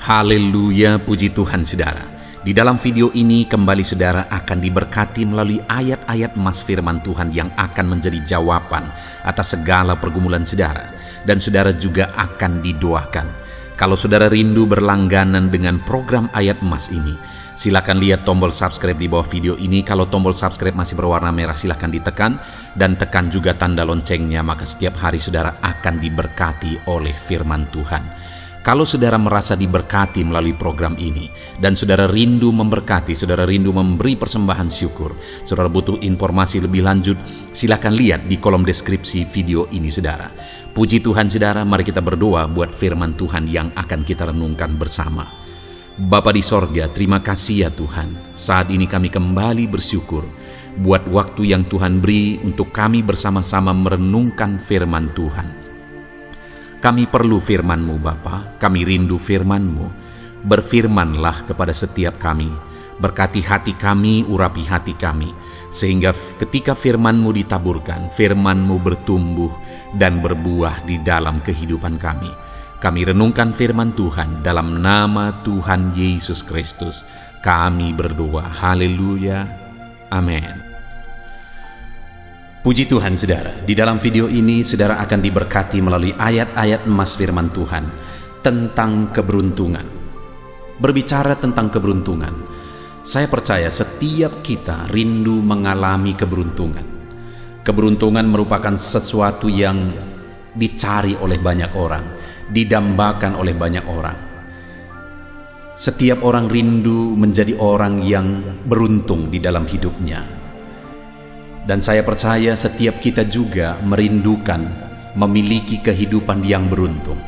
Haleluya, puji Tuhan saudara. Di dalam video ini kembali saudara akan diberkati melalui ayat-ayat emas firman Tuhan yang akan menjadi jawaban atas segala pergumulan saudara. Dan saudara juga akan didoakan. Kalau saudara rindu berlangganan dengan program ayat emas ini, silakan lihat tombol subscribe di bawah video ini. Kalau tombol subscribe masih berwarna merah, silakan ditekan. Dan tekan juga tanda loncengnya, maka setiap hari saudara akan diberkati oleh firman Tuhan. Kalau saudara merasa diberkati melalui program ini, dan saudara rindu memberkati, saudara rindu memberi persembahan syukur, saudara butuh informasi lebih lanjut, silakan lihat di kolom deskripsi video ini saudara. Puji Tuhan saudara, mari kita berdoa buat firman Tuhan yang akan kita renungkan bersama. Bapa di sorga, terima kasih ya Tuhan. Saat ini kami kembali bersyukur buat waktu yang Tuhan beri untuk kami bersama-sama merenungkan firman Tuhan. Kami perlu firman-Mu Bapa, kami rindu firman-Mu. Berfirmanlah kepada setiap kami, berkati hati kami, urapi hati kami, sehingga ketika firman-Mu ditaburkan, firman-Mu bertumbuh dan berbuah di dalam kehidupan kami. Kami renungkan firman Tuhan dalam nama Tuhan Yesus Kristus. Kami berdoa, haleluya, amin. Puji Tuhan saudara, di dalam video ini saudara akan diberkati melalui ayat-ayat emas firman Tuhan tentang keberuntungan. Berbicara tentang keberuntungan, saya percaya setiap kita rindu mengalami keberuntungan. Keberuntungan merupakan sesuatu yang dicari oleh banyak orang, didambakan oleh banyak orang. Setiap orang rindu menjadi orang yang beruntung di dalam hidupnya. Dan saya percaya setiap kita juga merindukan memiliki kehidupan yang beruntung.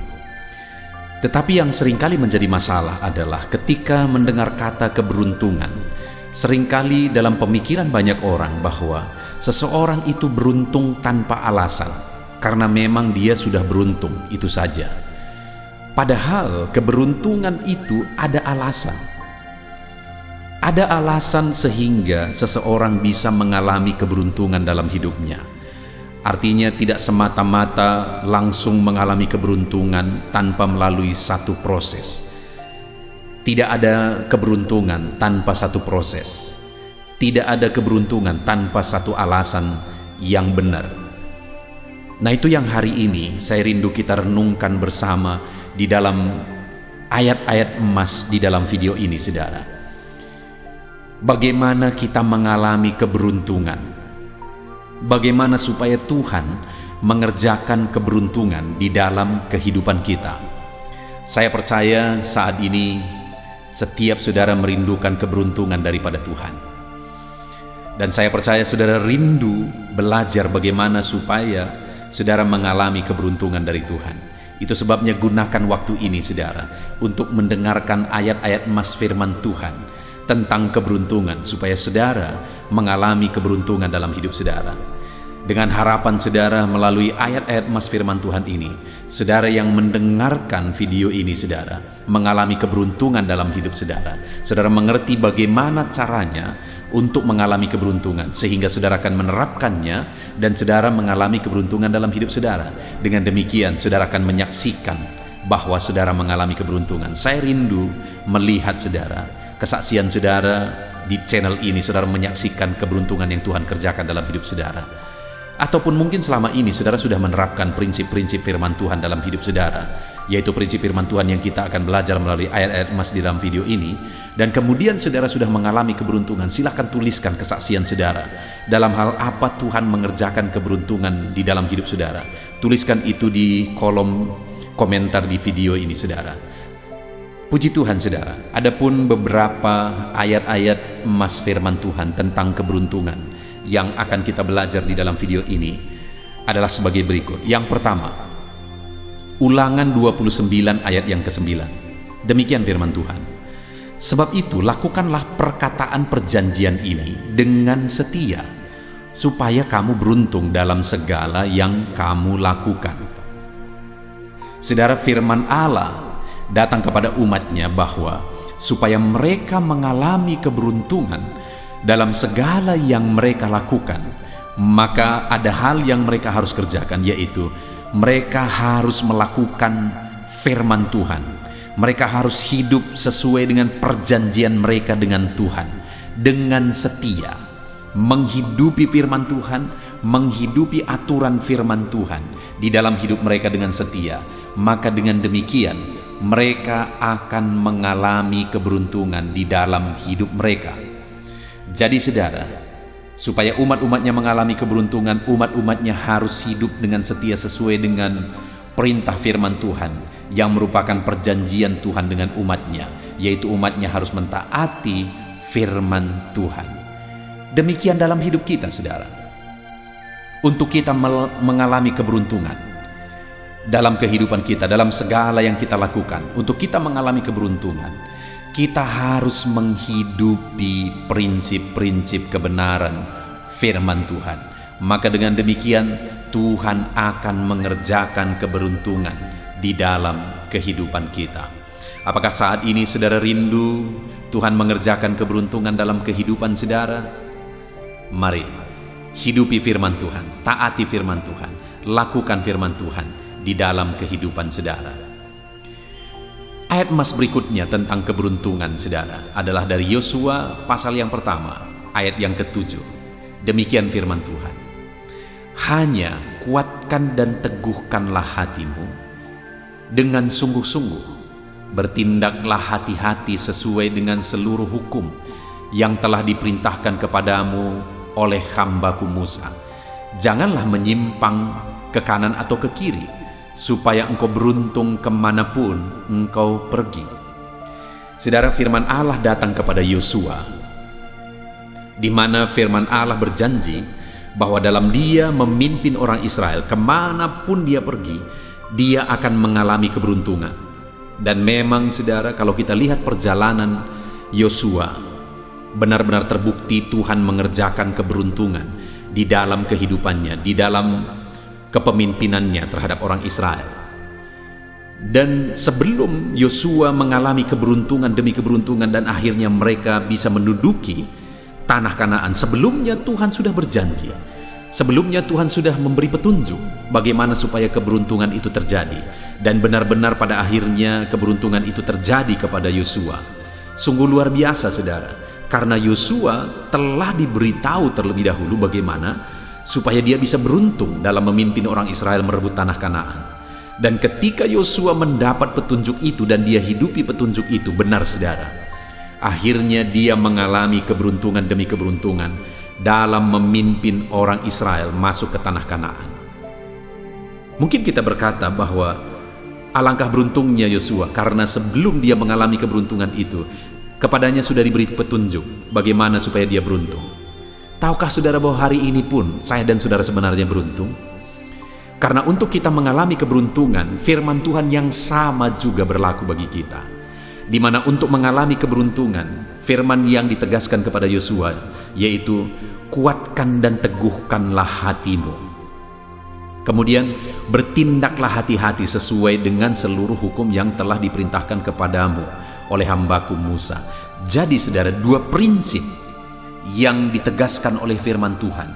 Tetapi yang seringkali menjadi masalah adalah ketika mendengar kata keberuntungan, seringkali dalam pemikiran banyak orang bahwa seseorang itu beruntung tanpa alasan, karena memang dia sudah beruntung, itu saja. Padahal keberuntungan itu ada alasan. Ada alasan sehingga seseorang bisa mengalami keberuntungan dalam hidupnya. Artinya tidak semata-mata langsung mengalami keberuntungan tanpa melalui satu proses. Tidak ada keberuntungan tanpa satu proses. Tidak ada keberuntungan tanpa satu alasan yang benar. Nah, itu yang hari ini saya rindu kita renungkan bersama di dalam ayat-ayat emas di dalam video ini saudara. Bagaimana kita mengalami keberuntungan? Bagaimana supaya Tuhan mengerjakan keberuntungan di dalam kehidupan kita? Saya percaya saat ini setiap saudara merindukan keberuntungan daripada Tuhan. Dan saya percaya saudara rindu belajar bagaimana supaya saudara mengalami keberuntungan dari Tuhan. Itu sebabnya gunakan waktu ini saudara untuk mendengarkan ayat-ayat emas firman Tuhan tentang keberuntungan, supaya saudara mengalami keberuntungan dalam hidup saudara. Dengan harapan saudara melalui ayat-ayat emas firman Tuhan ini, saudara yang mendengarkan video ini saudara mengalami keberuntungan dalam hidup saudara. Saudara mengerti bagaimana caranya untuk mengalami keberuntungan, sehingga saudara akan menerapkannya dan saudara mengalami keberuntungan dalam hidup saudara. Dengan demikian saudara akan menyaksikan bahwa saudara mengalami keberuntungan. Saya rindu melihat saudara, kesaksian saudara di channel ini, saudara menyaksikan keberuntungan yang Tuhan kerjakan dalam hidup saudara. Ataupun mungkin selama ini saudara sudah menerapkan prinsip-prinsip firman Tuhan dalam hidup saudara, yaitu prinsip firman Tuhan yang kita akan belajar melalui ayat-ayat emas di dalam video ini. Dan kemudian saudara sudah mengalami keberuntungan, silakan tuliskan kesaksian saudara. Dalam hal apa Tuhan mengerjakan keberuntungan di dalam hidup saudara. Tuliskan itu di kolom komentar di video ini saudara. Puji Tuhan saudara, adapun beberapa ayat-ayat emas firman Tuhan tentang keberuntungan yang akan kita belajar di dalam video ini adalah sebagai berikut. Yang pertama, Ulangan 29 ayat yang ke-9. Demikian firman Tuhan. Sebab itu lakukanlah perkataan perjanjian ini dengan setia, supaya kamu beruntung dalam segala yang kamu lakukan. Saudara, firman Allah datang kepada umatnya bahwa supaya mereka mengalami keberuntungan dalam segala yang mereka lakukan, maka ada hal yang mereka harus kerjakan, yaitu mereka harus melakukan firman Tuhan. Mereka harus hidup sesuai dengan perjanjian mereka dengan Tuhan, dengan setia, menghidupi firman Tuhan, menghidupi aturan firman Tuhan di dalam hidup mereka dengan setia. Maka dengan demikian mereka akan mengalami keberuntungan di dalam hidup mereka. Jadi saudara, supaya umat-umatnya mengalami keberuntungan, umat-umatnya harus hidup dengan setia sesuai dengan perintah firman Tuhan yang merupakan perjanjian Tuhan dengan umatnya, yaitu umatnya harus mentaati firman Tuhan. Demikian dalam hidup kita, saudara. Untuk kita mengalami keberuntungan dalam kehidupan kita, dalam segala yang kita lakukan, untuk kita mengalami keberuntungan, kita harus menghidupi prinsip-prinsip kebenaran firman Tuhan. Maka dengan demikian Tuhan akan mengerjakan keberuntungan di dalam kehidupan kita. Apakah saat ini saudara rindu Tuhan mengerjakan keberuntungan dalam kehidupan saudara? Mari hidupi firman Tuhan, taati firman Tuhan, lakukan firman Tuhan di dalam kehidupan saudara. Ayat emas berikutnya tentang keberuntungan saudara adalah dari Yosua pasal yang pertama, ayat yang ke-7. Demikian firman Tuhan. Hanya kuatkan dan teguhkanlah hatimu dengan sungguh-sungguh, bertindaklah hati-hati sesuai dengan seluruh hukum yang telah diperintahkan kepadamu oleh hambaku Musa. Janganlah menyimpang ke kanan atau ke kiri, supaya engkau beruntung kemanapun engkau pergi. Saudara, firman Allah datang kepada Yosua, di mana firman Allah berjanji bahwa dalam dia memimpin orang Israel, kemanapun dia pergi, dia akan mengalami keberuntungan. Dan memang saudara, kalau kita lihat perjalanan Yosua, benar-benar terbukti Tuhan mengerjakan keberuntungan di dalam kehidupannya, di dalam kepemimpinannya terhadap orang Israel. Dan sebelum Yosua mengalami keberuntungan demi keberuntungan dan akhirnya mereka bisa menduduki tanah Kanaan, sebelumnya Tuhan sudah berjanji, sebelumnya Tuhan sudah memberi petunjuk bagaimana supaya keberuntungan itu terjadi. Dan benar-benar pada akhirnya keberuntungan itu terjadi kepada Yosua. Sungguh luar biasa saudara, karena Yosua telah diberitahu terlebih dahulu bagaimana supaya dia bisa beruntung dalam memimpin orang Israel merebut tanah Kanaan. Dan ketika Yosua mendapat petunjuk itu dan dia hidupi petunjuk itu, benar saudara, akhirnya dia mengalami keberuntungan demi keberuntungan dalam memimpin orang Israel masuk ke tanah Kanaan. Mungkin kita berkata bahwa alangkah beruntungnya Yosua, karena sebelum dia mengalami keberuntungan itu, kepadanya sudah diberi petunjuk bagaimana supaya dia beruntung. Tahukah saudara bahwa hari ini pun saya dan saudara sebenarnya beruntung? Karena untuk kita mengalami keberuntungan, firman Tuhan yang sama juga berlaku bagi kita. Di mana untuk mengalami keberuntungan, firman yang ditegaskan kepada Yosua yaitu kuatkan dan teguhkanlah hatimu. Kemudian bertindaklah hati-hati sesuai dengan seluruh hukum yang telah diperintahkan kepadamu oleh hambaku Musa. Jadi saudara, dua prinsip yang ditegaskan oleh firman Tuhan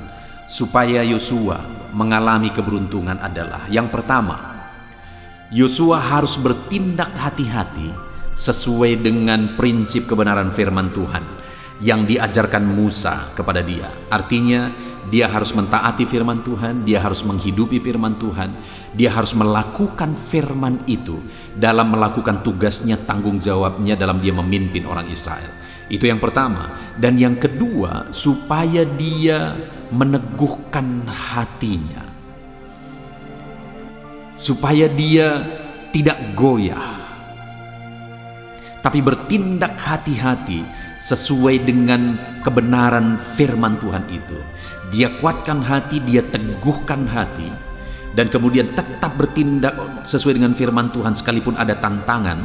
supaya Yosua mengalami keberuntungan adalah, yang pertama, Yosua harus bertindak hati-hati sesuai dengan prinsip kebenaran firman Tuhan yang diajarkan Musa kepada dia. Artinya dia harus mentaati firman Tuhan, dia harus menghidupi firman Tuhan, dia harus melakukan firman itu dalam melakukan tugasnya, tanggung jawabnya dalam dia memimpin orang Israel. Itu yang pertama. Dan yang kedua, supaya dia meneguhkan hatinya, supaya dia tidak goyah, tapi bertindak hati-hati sesuai dengan kebenaran firman Tuhan itu. Dia kuatkan hati, dia teguhkan hati, dan kemudian tetap bertindak sesuai dengan firman Tuhan sekalipun ada tantangan,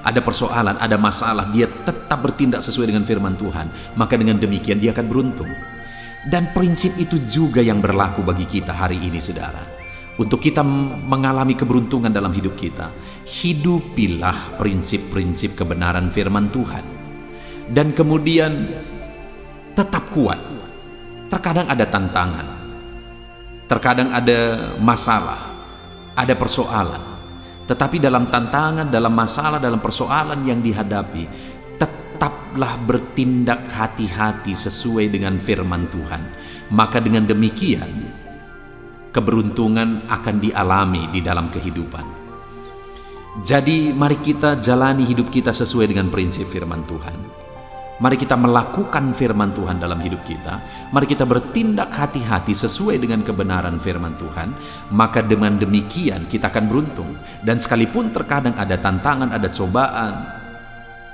ada persoalan, ada masalah, dia tetap bertindak sesuai dengan firman Tuhan. Maka dengan demikian dia akan beruntung. Dan prinsip itu juga yang berlaku bagi kita hari ini saudara. Untuk kita mengalami keberuntungan dalam hidup kita, hidupilah prinsip-prinsip kebenaran firman Tuhan. Dan kemudian tetap kuat. Terkadang ada tantangan, terkadang ada masalah, ada persoalan. Tetapi dalam tantangan, dalam masalah, dalam persoalan yang dihadapi, tetaplah bertindak hati-hati sesuai dengan firman Tuhan. Maka dengan demikian, keberuntungan akan dialami di dalam kehidupan. Jadi mari kita jalani hidup kita sesuai dengan prinsip firman Tuhan. Mari kita melakukan firman Tuhan dalam hidup kita. Mari kita bertindak hati-hati sesuai dengan kebenaran firman Tuhan. Maka dengan demikian kita akan beruntung. Dan sekalipun terkadang ada tantangan, ada cobaan,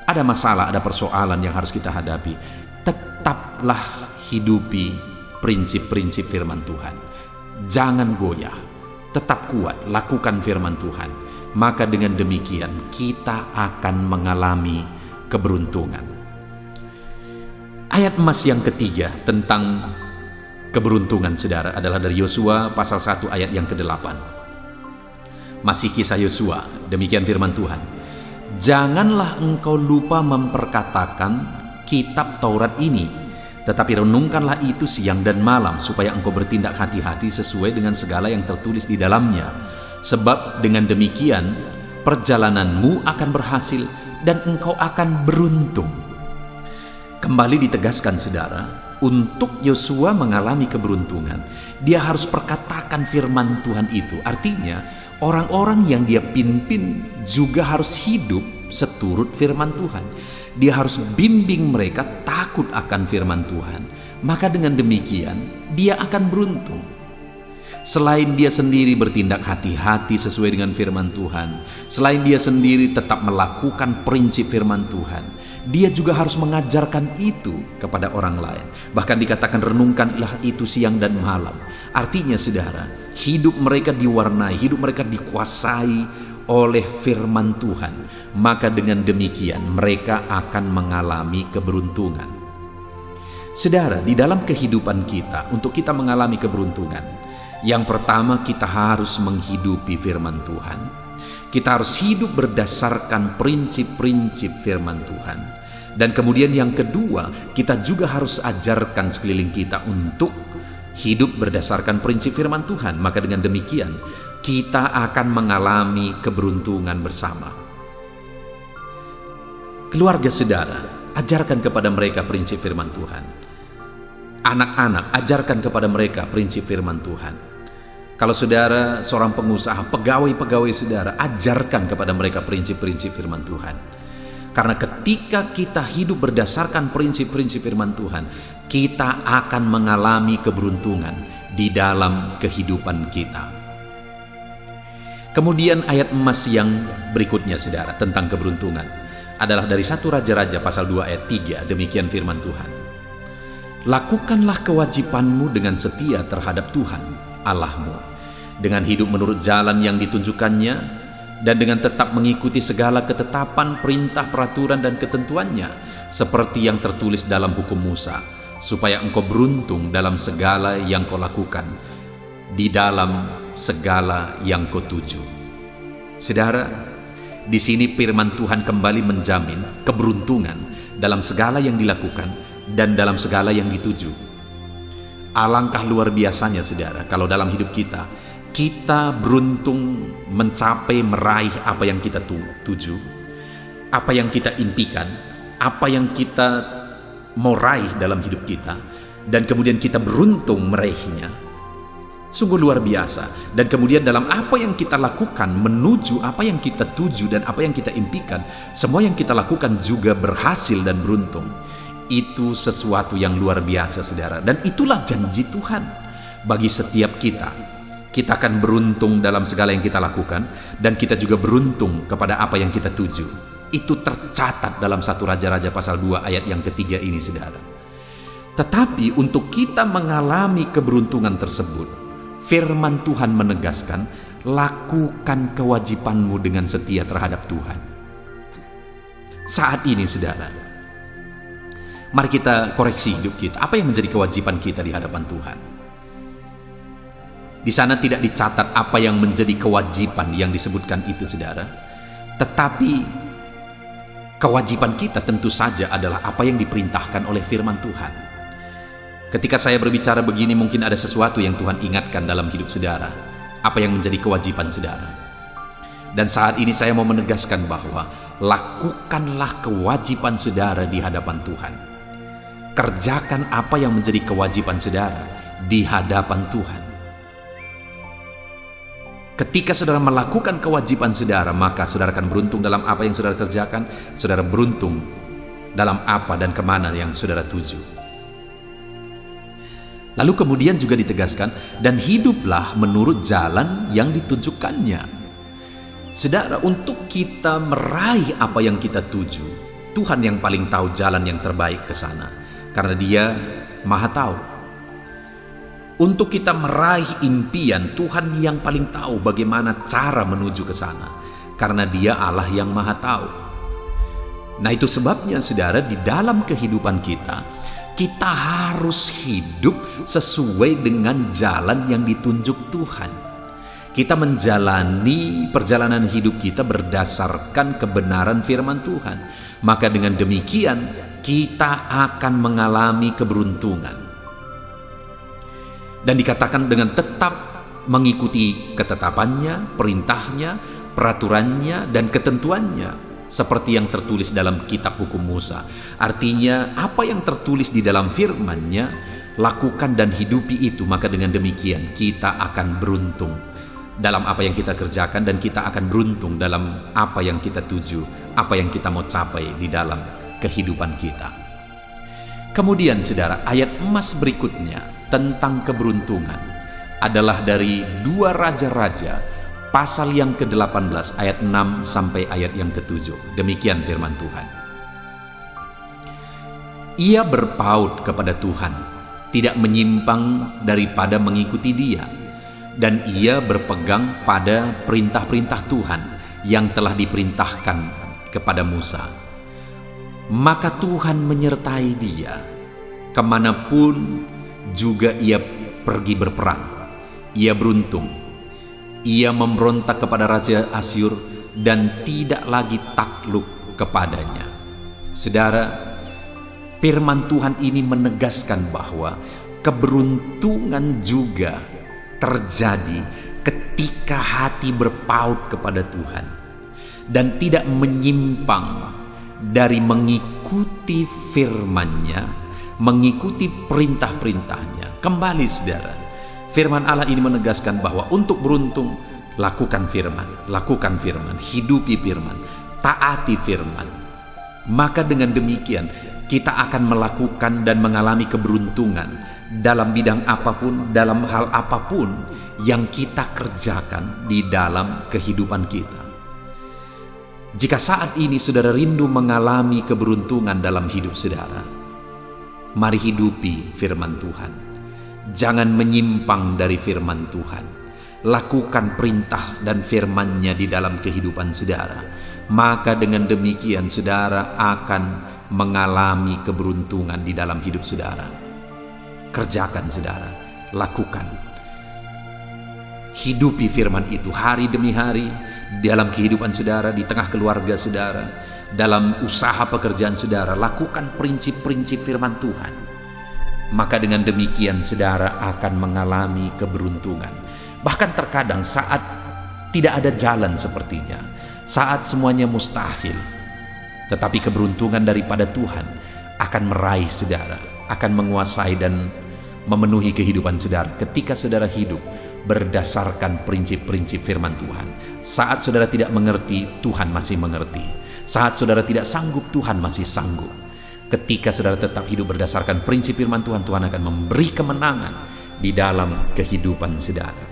ada masalah, ada persoalan yang harus kita hadapi, tetaplah hidupi prinsip-prinsip firman Tuhan. Jangan goyah, tetap kuat, lakukan firman Tuhan. Maka dengan demikian kita akan mengalami keberuntungan. Ayat emas yang ketiga tentang keberuntungan, saudara, adalah dari Yosua pasal 1 ayat yang ke-8. Masih kisah Yosua, demikian firman Tuhan. Janganlah engkau lupa memperkatakan kitab Taurat ini, tetapi renungkanlah itu siang dan malam, supaya engkau bertindak hati-hati sesuai dengan segala yang tertulis di dalamnya. Sebab dengan demikian perjalananmu akan berhasil dan engkau akan beruntung. Kembali ditegaskan, saudara, untuk Yosua mengalami keberuntungan, dia harus perkatakan firman Tuhan itu. Artinya, orang-orang yang dia pimpin juga harus hidup seturut firman Tuhan. Dia harus bimbing mereka takut akan firman Tuhan. Maka dengan demikian, dia akan beruntung. Selain dia sendiri bertindak hati-hati sesuai dengan firman Tuhan, selain dia sendiri tetap melakukan prinsip firman Tuhan, dia juga harus mengajarkan itu kepada orang lain. Bahkan dikatakan renungkanlah itu siang dan malam. Artinya, saudara, hidup mereka diwarnai, hidup mereka dikuasai oleh firman Tuhan. Maka dengan demikian mereka akan mengalami keberuntungan. Saudara, di dalam kehidupan kita, untuk kita mengalami keberuntungan, yang pertama, kita harus menghidupi firman Tuhan. Kita harus hidup berdasarkan prinsip-prinsip firman Tuhan. Dan kemudian yang kedua, kita juga harus ajarkan sekeliling kita untuk hidup berdasarkan prinsip firman Tuhan. Maka dengan demikian, kita akan mengalami keberuntungan bersama. Keluarga saudara, ajarkan kepada mereka prinsip firman Tuhan. Anak-anak, ajarkan kepada mereka prinsip firman Tuhan. Kalau saudara seorang pengusaha, pegawai-pegawai saudara, ajarkan kepada mereka prinsip-prinsip firman Tuhan. Karena ketika kita hidup berdasarkan prinsip-prinsip firman Tuhan, kita akan mengalami keberuntungan di dalam kehidupan kita. Kemudian ayat emas yang berikutnya, saudara, tentang keberuntungan adalah dari 1 Raja-Raja pasal 2 ayat 3. Demikian firman Tuhan. Lakukanlah kewajibanmu dengan setia terhadap Tuhan Allahmu, dengan hidup menurut jalan yang ditunjukkannya, dan dengan tetap mengikuti segala ketetapan, perintah, peraturan, dan ketentuannya, seperti yang tertulis dalam hukum Musa, supaya engkau beruntung dalam segala yang kau lakukan, di dalam segala yang kau tuju. Saudara, di sini firman Tuhan kembali menjamin keberuntungan dalam segala yang dilakukan dan dalam segala yang dituju. Alangkah luar biasanya, saudara, kalau dalam hidup kita beruntung mencapai, meraih apa yang kita tuju, apa yang kita impikan, apa yang kita mau raih dalam hidup kita, dan kemudian kita beruntung meraihnya. Sungguh luar biasa. Dan kemudian dalam apa yang kita lakukan menuju apa yang kita tuju dan apa yang kita impikan, semua yang kita lakukan juga berhasil dan beruntung. Itu sesuatu yang luar biasa, saudara. Dan itulah janji Tuhan bagi setiap kita. Kita akan beruntung dalam segala yang kita lakukan, dan kita juga beruntung kepada apa yang kita tuju. Itu tercatat dalam 1 Raja-Raja pasal 2 ayat yang ketiga ini, saudara. Tetapi untuk kita mengalami keberuntungan tersebut, firman Tuhan menegaskan, lakukan kewajibanmu dengan setia terhadap Tuhan. Saat ini, saudara, mari kita koreksi hidup kita. Apa yang menjadi kewajiban kita di hadapan Tuhan? Di sana tidak dicatat apa yang menjadi kewajiban yang disebutkan itu, saudara. Tetapi kewajiban kita tentu saja adalah apa yang diperintahkan oleh firman Tuhan. Ketika saya berbicara begini, mungkin ada sesuatu yang Tuhan ingatkan dalam hidup saudara. Apa yang menjadi kewajiban saudara? Dan saat ini saya mau menegaskan bahwa lakukanlah kewajiban saudara di hadapan Tuhan. Kerjakan apa yang menjadi kewajiban saudara di hadapan Tuhan. Ketika saudara melakukan kewajiban saudara, maka saudara akan beruntung dalam apa yang saudara kerjakan. Saudara beruntung dalam apa dan kemana yang saudara tuju. Lalu kemudian juga ditegaskan, dan hiduplah menurut jalan yang ditunjukkannya. Saudara, untuk kita meraih apa yang kita tuju, Tuhan yang paling tahu jalan yang terbaik ke sana, karena Dia Maha Tahu. Untuk kita meraih impian, Tuhan yang paling tahu bagaimana cara menuju ke sana, karena Dia Allah yang Maha Tahu. Nah, itu sebabnya saudara, di dalam kehidupan kita harus hidup sesuai dengan jalan yang ditunjuk Tuhan. Kita menjalani perjalanan hidup kita berdasarkan kebenaran firman Tuhan. Maka dengan demikian kita akan mengalami keberuntungan. Dan dikatakan dengan tetap mengikuti ketetapannya, perintahnya, peraturannya, dan ketentuannya, seperti yang tertulis dalam kitab hukum Musa. Artinya apa yang tertulis di dalam firman-Nya, lakukan dan hidupi itu, maka dengan demikian kita akan beruntung dalam apa yang kita kerjakan, dan kita akan beruntung dalam apa yang kita tuju, apa yang kita mau capai di dalam kehidupan kita. Kemudian saudara, ayat emas berikutnya tentang keberuntungan adalah dari 2 Raja-Raja pasal yang ke-18 ayat 6 sampai ayat yang ke-7. Demikian firman Tuhan. Ia berpaut kepada Tuhan, tidak menyimpang daripada mengikuti Dia, dan ia berpegang pada perintah-perintah Tuhan yang telah diperintahkan kepada Musa. Maka Tuhan menyertai dia kemanapun juga ia pergi berperang. Ia beruntung. Ia memberontak kepada Raja Asyur dan tidak lagi takluk kepadanya. Saudara, firman Tuhan ini menegaskan bahwa keberuntungan juga terjadi ketika hati berpaut kepada Tuhan dan tidak menyimpang dari mengikuti firman-Nya, mengikuti perintah-perintahnya. Kembali saudara, firman Allah ini menegaskan bahwa untuk beruntung, lakukan firman, hidupi firman, taati firman. Maka dengan demikian kita akan melakukan dan mengalami keberuntungan dalam bidang apapun, dalam hal apapun yang kita kerjakan di dalam kehidupan kita. Jika saat ini saudara rindu mengalami keberuntungan dalam hidup saudara, mari hidupi firman Tuhan. Jangan menyimpang dari firman Tuhan. Lakukan perintah dan firman-Nya di dalam kehidupan saudara. Maka dengan demikian saudara akan mengalami keberuntungan di dalam hidup saudara. Kerjakan saudara, lakukan. Hidupi firman itu hari demi hari dalam kehidupan saudara, di tengah keluarga saudara, dalam usaha pekerjaan saudara. Lakukan prinsip-prinsip firman Tuhan. Maka dengan demikian saudara akan mengalami keberuntungan. Bahkan terkadang saat tidak ada jalan sepertinya, saat semuanya mustahil, tetapi keberuntungan daripada Tuhan akan meraih saudara, akan menguasai dan memenuhi kehidupan saudara ketika saudara hidup berdasarkan prinsip-prinsip firman Tuhan. Saat saudara tidak mengerti, Tuhan masih mengerti. Saat saudara tidak sanggup, Tuhan masih sanggup. Ketika saudara tetap hidup berdasarkan prinsip firman Tuhan, Tuhan akan memberi kemenangan di dalam kehidupan saudara.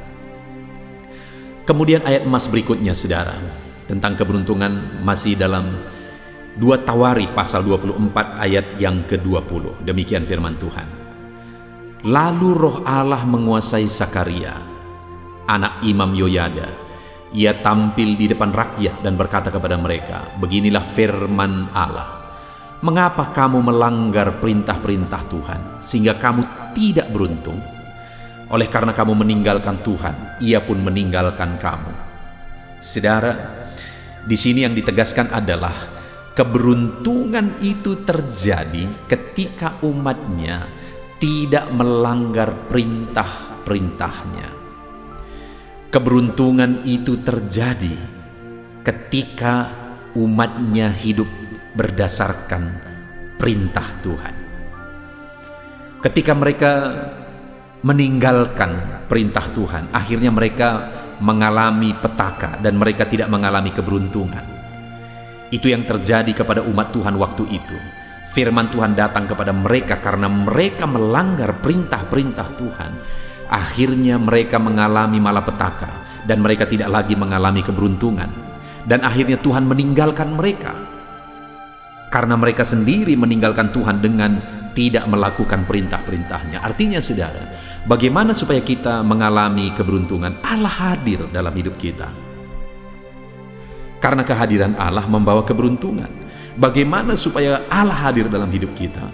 Kemudian ayat emas berikutnya saudara, tentang keberuntungan masih dalam 2 Tawari pasal 24 ayat yang ke-20. Demikian firman Tuhan. Lalu roh Allah menguasai Zakaria, anak Imam Yoyada. Ia tampil di depan rakyat dan berkata kepada mereka, beginilah firman Allah. Mengapa kamu melanggar perintah-perintah Tuhan, sehingga kamu tidak beruntung? Oleh karena kamu meninggalkan Tuhan, Ia pun meninggalkan kamu. Saudara, di sini yang ditegaskan adalah keberuntungan itu terjadi ketika umatnya tidak melanggar perintah-perintahnya. Keberuntungan itu terjadi ketika umatnya hidup berdasarkan perintah Tuhan. Ketika mereka meninggalkan perintah Tuhan, akhirnya mereka mengalami petaka dan mereka tidak mengalami keberuntungan. Itu yang terjadi kepada umat Tuhan waktu itu. Firman Tuhan datang kepada mereka karena mereka melanggar perintah-perintah Tuhan. Akhirnya mereka mengalami malapetaka dan mereka tidak lagi mengalami keberuntungan. Dan akhirnya Tuhan meninggalkan mereka karena mereka sendiri meninggalkan Tuhan dengan tidak melakukan perintah-perintahnya. Artinya saudara, bagaimana supaya kita mengalami keberuntungan? Allah hadir dalam hidup kita. Karena kehadiran Allah membawa keberuntungan. Bagaimana supaya Allah hadir dalam hidup kita?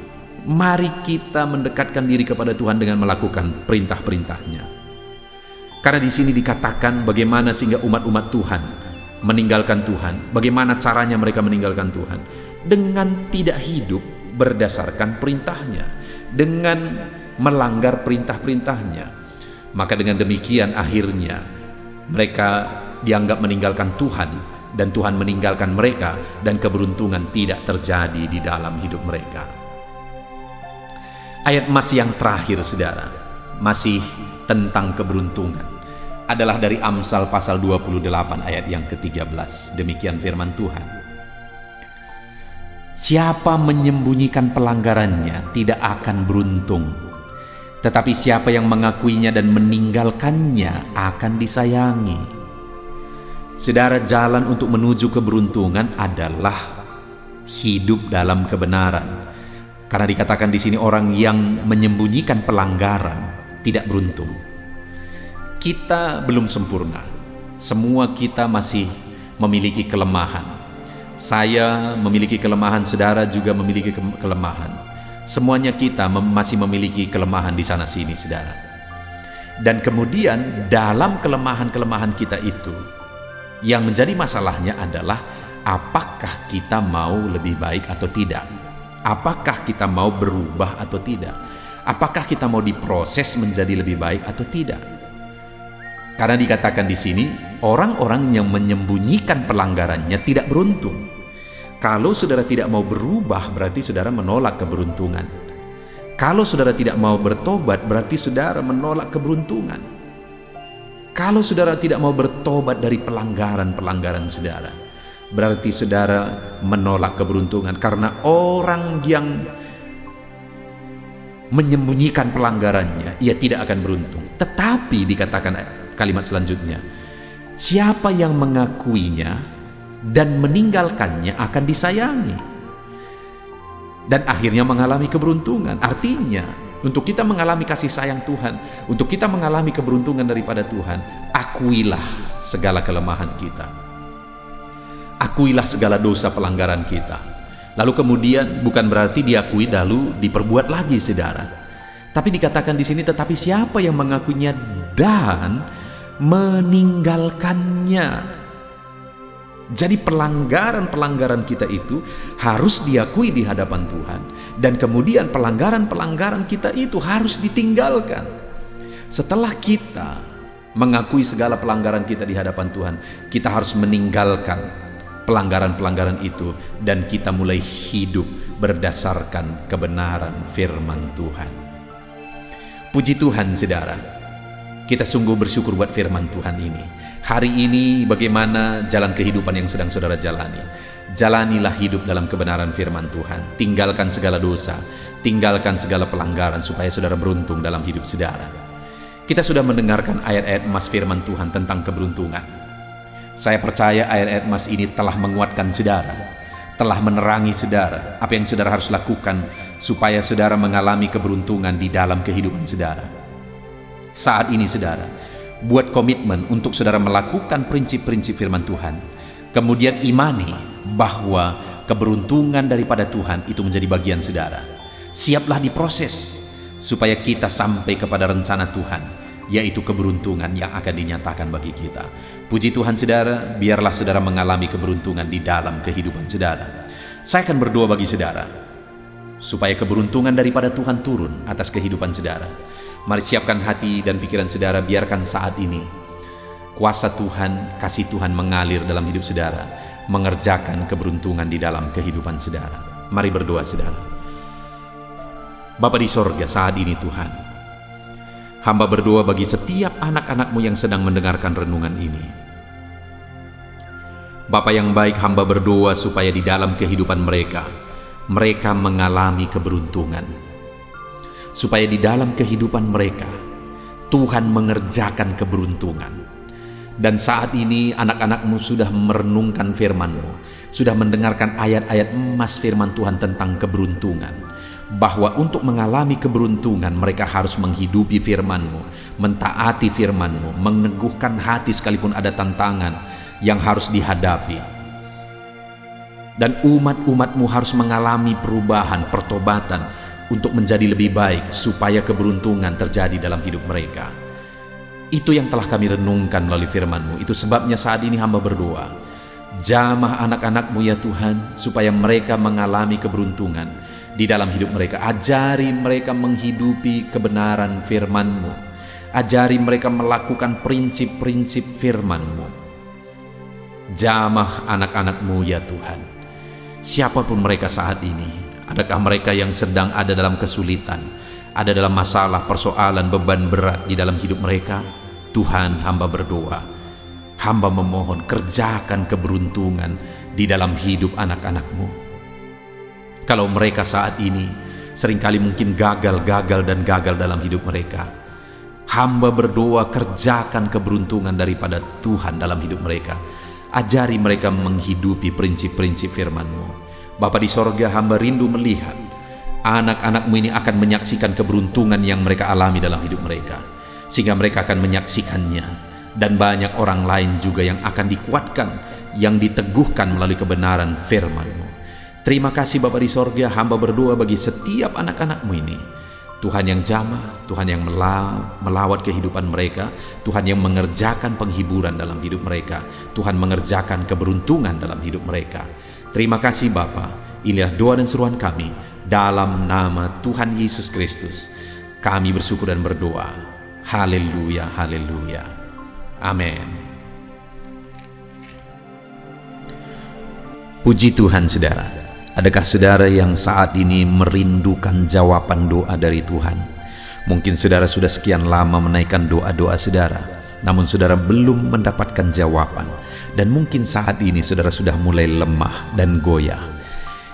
Mari kita mendekatkan diri kepada Tuhan dengan melakukan perintah-perintahnya. Karena di sini dikatakan bagaimana sehingga umat-umat Tuhan meninggalkan Tuhan. Bagaimana caranya mereka meninggalkan Tuhan? Dengan tidak hidup berdasarkan perintahnya, dengan melanggar perintah-perintahnya. Maka dengan demikian akhirnya mereka dianggap meninggalkan Tuhan, dan Tuhan meninggalkan mereka, dan keberuntungan tidak terjadi di dalam hidup mereka. Ayat emas yang terakhir saudara, masih tentang keberuntungan, adalah dari Amsal pasal 28 ayat yang ke-13. Demikian firman Tuhan. Siapa menyembunyikan pelanggarannya tidak akan beruntung, tetapi siapa yang mengakuinya dan meninggalkannya akan disayangi. Saudara, jalan untuk menuju keberuntungan adalah hidup dalam kebenaran. Karena dikatakan di sini orang yang menyembunyikan pelanggaran tidak beruntung. Kita belum sempurna. Semua kita masih memiliki kelemahan. Saya memiliki kelemahan, saudara juga memiliki kelemahan. Semuanya kita masih memiliki kelemahan di sana sini, saudara. Dan kemudian dalam kelemahan-kelemahan kita itu, yang menjadi masalahnya adalah apakah kita mau lebih baik atau tidak? Apakah kita mau berubah atau tidak? Apakah kita mau diproses menjadi lebih baik atau tidak? Karena dikatakan di sini, orang-orang yang menyembunyikan pelanggarannya tidak beruntung. Kalau saudara tidak mau berubah, berarti saudara menolak keberuntungan. Kalau saudara tidak mau bertobat, berarti saudara menolak keberuntungan. Kalau saudara tidak mau bertobat dari pelanggaran-pelanggaran saudara, berarti saudara menolak keberuntungan. Karena orang yang menyembunyikan pelanggarannya, ia tidak akan beruntung. Tetapi dikatakan kalimat selanjutnya, siapa yang mengakuinya dan meninggalkannya akan disayangi dan akhirnya mengalami keberuntungan. Artinya, untuk kita mengalami kasih sayang Tuhan, untuk kita mengalami keberuntungan daripada Tuhan, akuilah segala kelemahan kita, akuilah segala dosa pelanggaran kita. Lalu kemudian bukan berarti diakui lalu diperbuat lagi, saudara. Tapi dikatakan di sini, tetapi siapa yang mengakuinya dan meninggalkannya. Jadi pelanggaran-pelanggaran kita itu harus diakui di hadapan Tuhan, dan kemudian pelanggaran-pelanggaran kita itu harus ditinggalkan. Setelah kita mengakui segala pelanggaran kita di hadapan Tuhan, kita harus meninggalkan pelanggaran-pelanggaran itu, dan kita mulai hidup berdasarkan kebenaran firman Tuhan. Puji Tuhan, saudara. Kita sungguh bersyukur buat firman Tuhan ini. Hari ini bagaimana jalan kehidupan yang sedang saudara jalani? Jalanilah hidup dalam kebenaran firman Tuhan. Tinggalkan segala dosa, tinggalkan segala pelanggaran supaya saudara beruntung dalam hidup saudara. Kita sudah mendengarkan ayat-ayat emas firman Tuhan tentang keberuntungan. Saya percaya ayat-ayat emas ini telah menguatkan saudara, telah menerangi saudara apa yang saudara harus lakukan supaya saudara mengalami keberuntungan di dalam kehidupan saudara. Saat ini saudara, buat komitmen untuk saudara melakukan prinsip-prinsip firman Tuhan. Kemudian imani bahwa keberuntungan daripada Tuhan itu menjadi bagian saudara. Siaplah diproses supaya kita sampai kepada rencana Tuhan, yaitu keberuntungan yang akan dinyatakan bagi kita. Puji Tuhan saudara, biarlah saudara mengalami keberuntungan di dalam kehidupan saudara. Saya akan berdoa bagi saudara, supaya keberuntungan daripada Tuhan turun atas kehidupan saudara. Mari siapkan hati dan pikiran saudara, biarkan saat ini kuasa Tuhan, kasih Tuhan mengalir dalam hidup saudara, mengerjakan keberuntungan di dalam kehidupan saudara. Mari berdoa saudara. Bapa di sorga, saat ini Tuhan, hamba berdoa bagi setiap anak-anak-Mu yang sedang mendengarkan renungan ini. Bapa yang baik, hamba berdoa supaya di dalam kehidupan mereka mengalami keberuntungan. Supaya di dalam kehidupan mereka, Tuhan mengerjakan keberuntungan. Dan saat ini anak-anak-Mu sudah merenungkan firman-Mu, sudah mendengarkan ayat-ayat emas firman Tuhan tentang keberuntungan. Bahwa untuk mengalami keberuntungan mereka harus menghidupi firman-Mu, mentaati firman-Mu, meneguhkan hati sekalipun ada tantangan yang harus dihadapi. Dan umat-umat-Mu harus mengalami perubahan, pertobatan untuk menjadi lebih baik supaya keberuntungan terjadi dalam hidup mereka. Itu yang telah kami renungkan melalui firman-Mu. Itu sebabnya saat ini hamba berdoa, jamah anak-anak-Mu ya Tuhan, supaya mereka mengalami keberuntungan di dalam hidup mereka. Ajari mereka menghidupi kebenaran firman-Mu. Ajari mereka melakukan prinsip-prinsip firman-Mu. Jamah anak-anak-Mu ya Tuhan, siapapun mereka saat ini. Adakah mereka yang sedang ada dalam kesulitan, ada dalam masalah, persoalan, beban berat di dalam hidup mereka? Tuhan, hamba berdoa, hamba memohon, kerjakan keberuntungan di dalam hidup anak-anak-Mu. Kalau mereka saat ini seringkali mungkin gagal dalam hidup mereka, hamba berdoa, kerjakan keberuntungan daripada Tuhan dalam hidup mereka. Ajari mereka menghidupi prinsip-prinsip firman-Mu. Bapa di sorga, hamba rindu melihat anak-anak-Mu ini akan menyaksikan keberuntungan yang mereka alami dalam hidup mereka, sehingga mereka akan menyaksikannya, dan banyak orang lain juga yang akan dikuatkan, yang diteguhkan melalui kebenaran firman-Mu. Terima kasih Bapa di sorga, hamba berdoa bagi setiap anak-anak-Mu ini. Tuhan yang jamah, Tuhan yang melawat kehidupan mereka, Tuhan yang mengerjakan penghiburan dalam hidup mereka, Tuhan mengerjakan keberuntungan dalam hidup mereka. Terima kasih Bapa. Inilah doa dan seruan kami dalam nama Tuhan Yesus Kristus. Kami bersyukur dan berdoa. Haleluya, haleluya. Amin. Puji Tuhan saudara. Adakah saudara yang saat ini merindukan jawaban doa dari Tuhan? Mungkin saudara sudah sekian lama menaikkan doa-doa saudara, namun saudara belum mendapatkan jawaban. Dan mungkin saat ini saudara sudah mulai lemah dan goyah.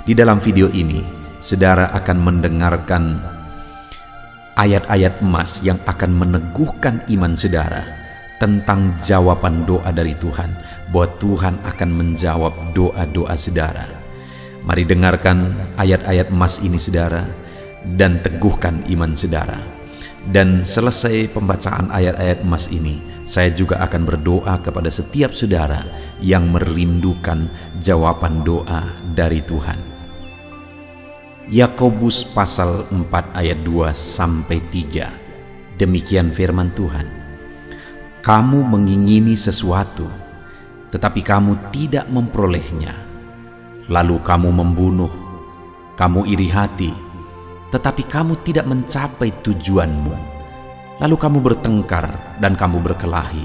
Di dalam video ini, saudara akan mendengarkan ayat-ayat emas yang akan meneguhkan iman saudara tentang jawaban doa dari Tuhan, bahwa Tuhan akan menjawab doa-doa saudara. Mari dengarkan ayat-ayat emas ini saudara, dan teguhkan iman saudara. Dan selesai pembacaan ayat-ayat emas ini, saya juga akan berdoa kepada setiap saudara yang merindukan jawaban doa dari Tuhan. Yakobus pasal 4 ayat 2-3. Demikian firman Tuhan. Kamu mengingini sesuatu, tetapi kamu tidak memperolehnya. Lalu kamu membunuh, kamu iri hati, tetapi kamu tidak mencapai tujuanmu. Lalu kamu bertengkar dan kamu berkelahi.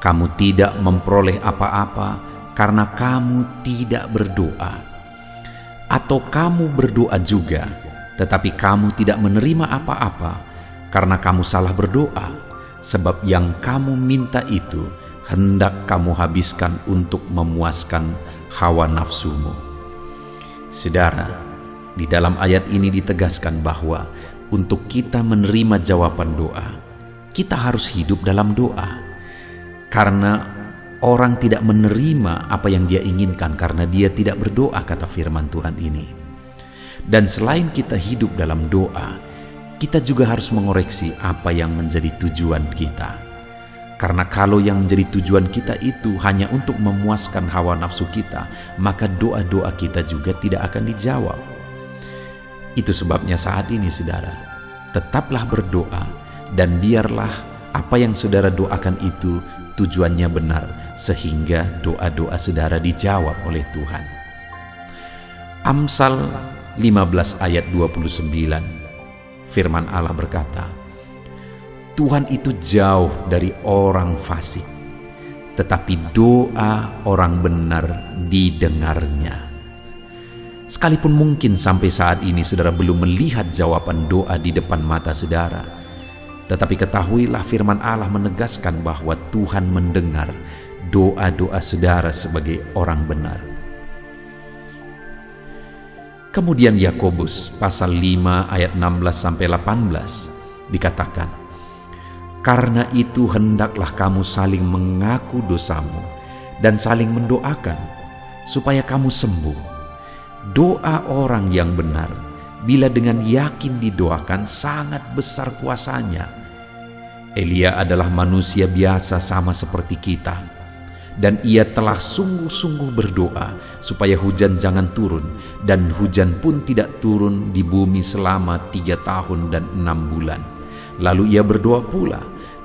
Kamu tidak memperoleh apa-apa karena kamu tidak berdoa. Atau kamu berdoa juga, tetapi kamu tidak menerima apa-apa karena kamu salah berdoa, sebab yang kamu minta itu hendak kamu habiskan untuk memuaskan hawa nafsumu. Saudara, di dalam ayat ini ditegaskan bahwa untuk kita menerima jawaban doa, kita harus hidup dalam doa. Karena orang tidak menerima apa yang dia inginkan karena dia tidak berdoa, kata firman Tuhan ini. Dan selain kita hidup dalam doa, kita juga harus mengoreksi apa yang menjadi tujuan kita. Karena kalau yang menjadi tujuan kita itu hanya untuk memuaskan hawa nafsu kita, maka doa-doa kita juga tidak akan dijawab. Itu sebabnya saat ini saudara, tetaplah berdoa, dan biarlah apa yang saudara doakan itu tujuannya benar, sehingga doa-doa saudara dijawab oleh Tuhan. Amsal 15 ayat 29, firman Allah berkata, Tuhan itu jauh dari orang fasik, tetapi doa orang benar didengarnya. Sekalipun mungkin sampai saat ini saudara belum melihat jawaban doa di depan mata saudara, tetapi ketahuilah firman Allah menegaskan bahwa Tuhan mendengar doa-doa saudara sebagai orang benar. Kemudian Yakobus pasal 5 ayat 16-18 dikatakan, "Karena itu hendaklah kamu saling mengaku dosamu dan saling mendoakan supaya kamu sembuh. Doa orang yang benar, bila dengan yakin didoakan, sangat besar kuasanya." Elia adalah manusia biasa sama seperti kita, dan ia telah sungguh-sungguh berdoa supaya hujan jangan turun, dan hujan pun tidak turun di bumi selama 3 tahun dan 6 bulan. Lalu ia berdoa pula,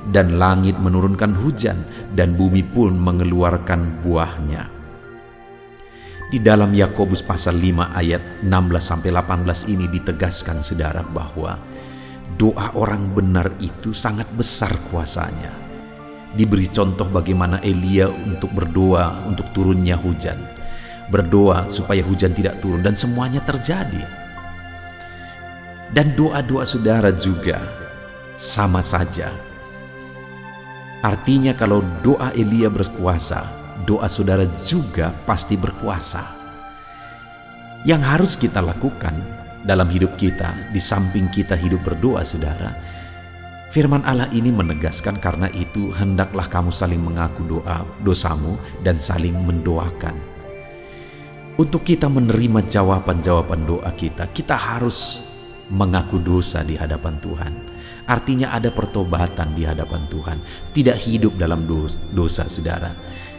dan langit menurunkan hujan, dan bumi pun mengeluarkan buahnya. Di dalam Yakobus pasal 5 ayat 16-18 ini ditegaskan saudara bahwa doa orang benar itu sangat besar kuasanya. Diberi contoh bagaimana Elia untuk berdoa untuk turunnya hujan, berdoa supaya hujan tidak turun, dan semuanya terjadi. Dan doa-doa saudara juga sama saja. Artinya kalau doa Elia berkuasa, doa saudara juga pasti berkuasa. Yang harus kita lakukan dalam hidup kita, di samping kita hidup berdoa saudara, firman Allah ini menegaskan, karena itu hendaklah kamu saling mengaku dosamu dan saling mendoakan. Untuk kita menerima jawaban-jawaban doa kita, kita harus mengaku dosa di hadapan Tuhan. Artinya ada pertobatan di hadapan Tuhan. Tidak hidup dalam dosa saudara.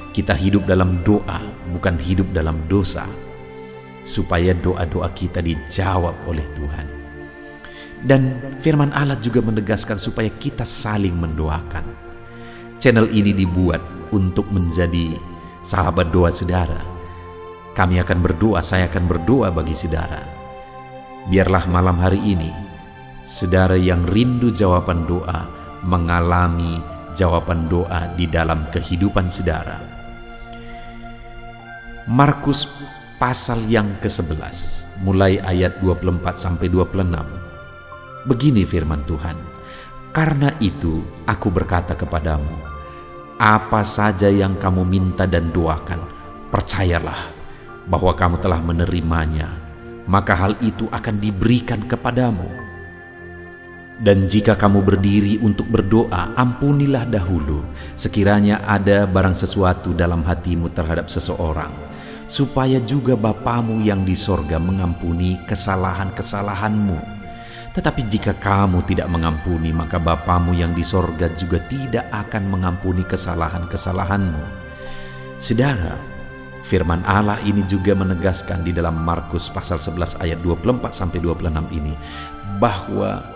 Kita hidup dalam doa, bukan hidup dalam dosa, supaya doa-doa kita dijawab oleh Tuhan. Dan firman Allah juga menegaskan supaya kita saling mendoakan. Channel ini dibuat untuk menjadi sahabat doa saudara. Kami akan berdoa, saya akan berdoa bagi saudara. Biarlah malam hari ini, saudara yang rindu jawaban doa, mengalami jawaban doa di dalam kehidupan saudara. Markus pasal yang ke-11 mulai ayat 24-26. Begini firman Tuhan, "Karena itu aku berkata kepadamu, apa saja yang kamu minta dan doakan, percayalah bahwa kamu telah menerimanya, maka hal itu akan diberikan kepadamu. Dan jika kamu berdiri untuk berdoa, ampunilah dahulu sekiranya ada barang sesuatu dalam hatimu terhadap seseorang, supaya juga Bapamu yang di sorga mengampuni kesalahan-kesalahanmu. Tetapi jika kamu tidak mengampuni, maka Bapamu yang di sorga juga tidak akan mengampuni kesalahan-kesalahanmu." Saudara, firman Allah ini juga menegaskan di dalam Markus pasal 11 ayat 24-26 ini, bahwa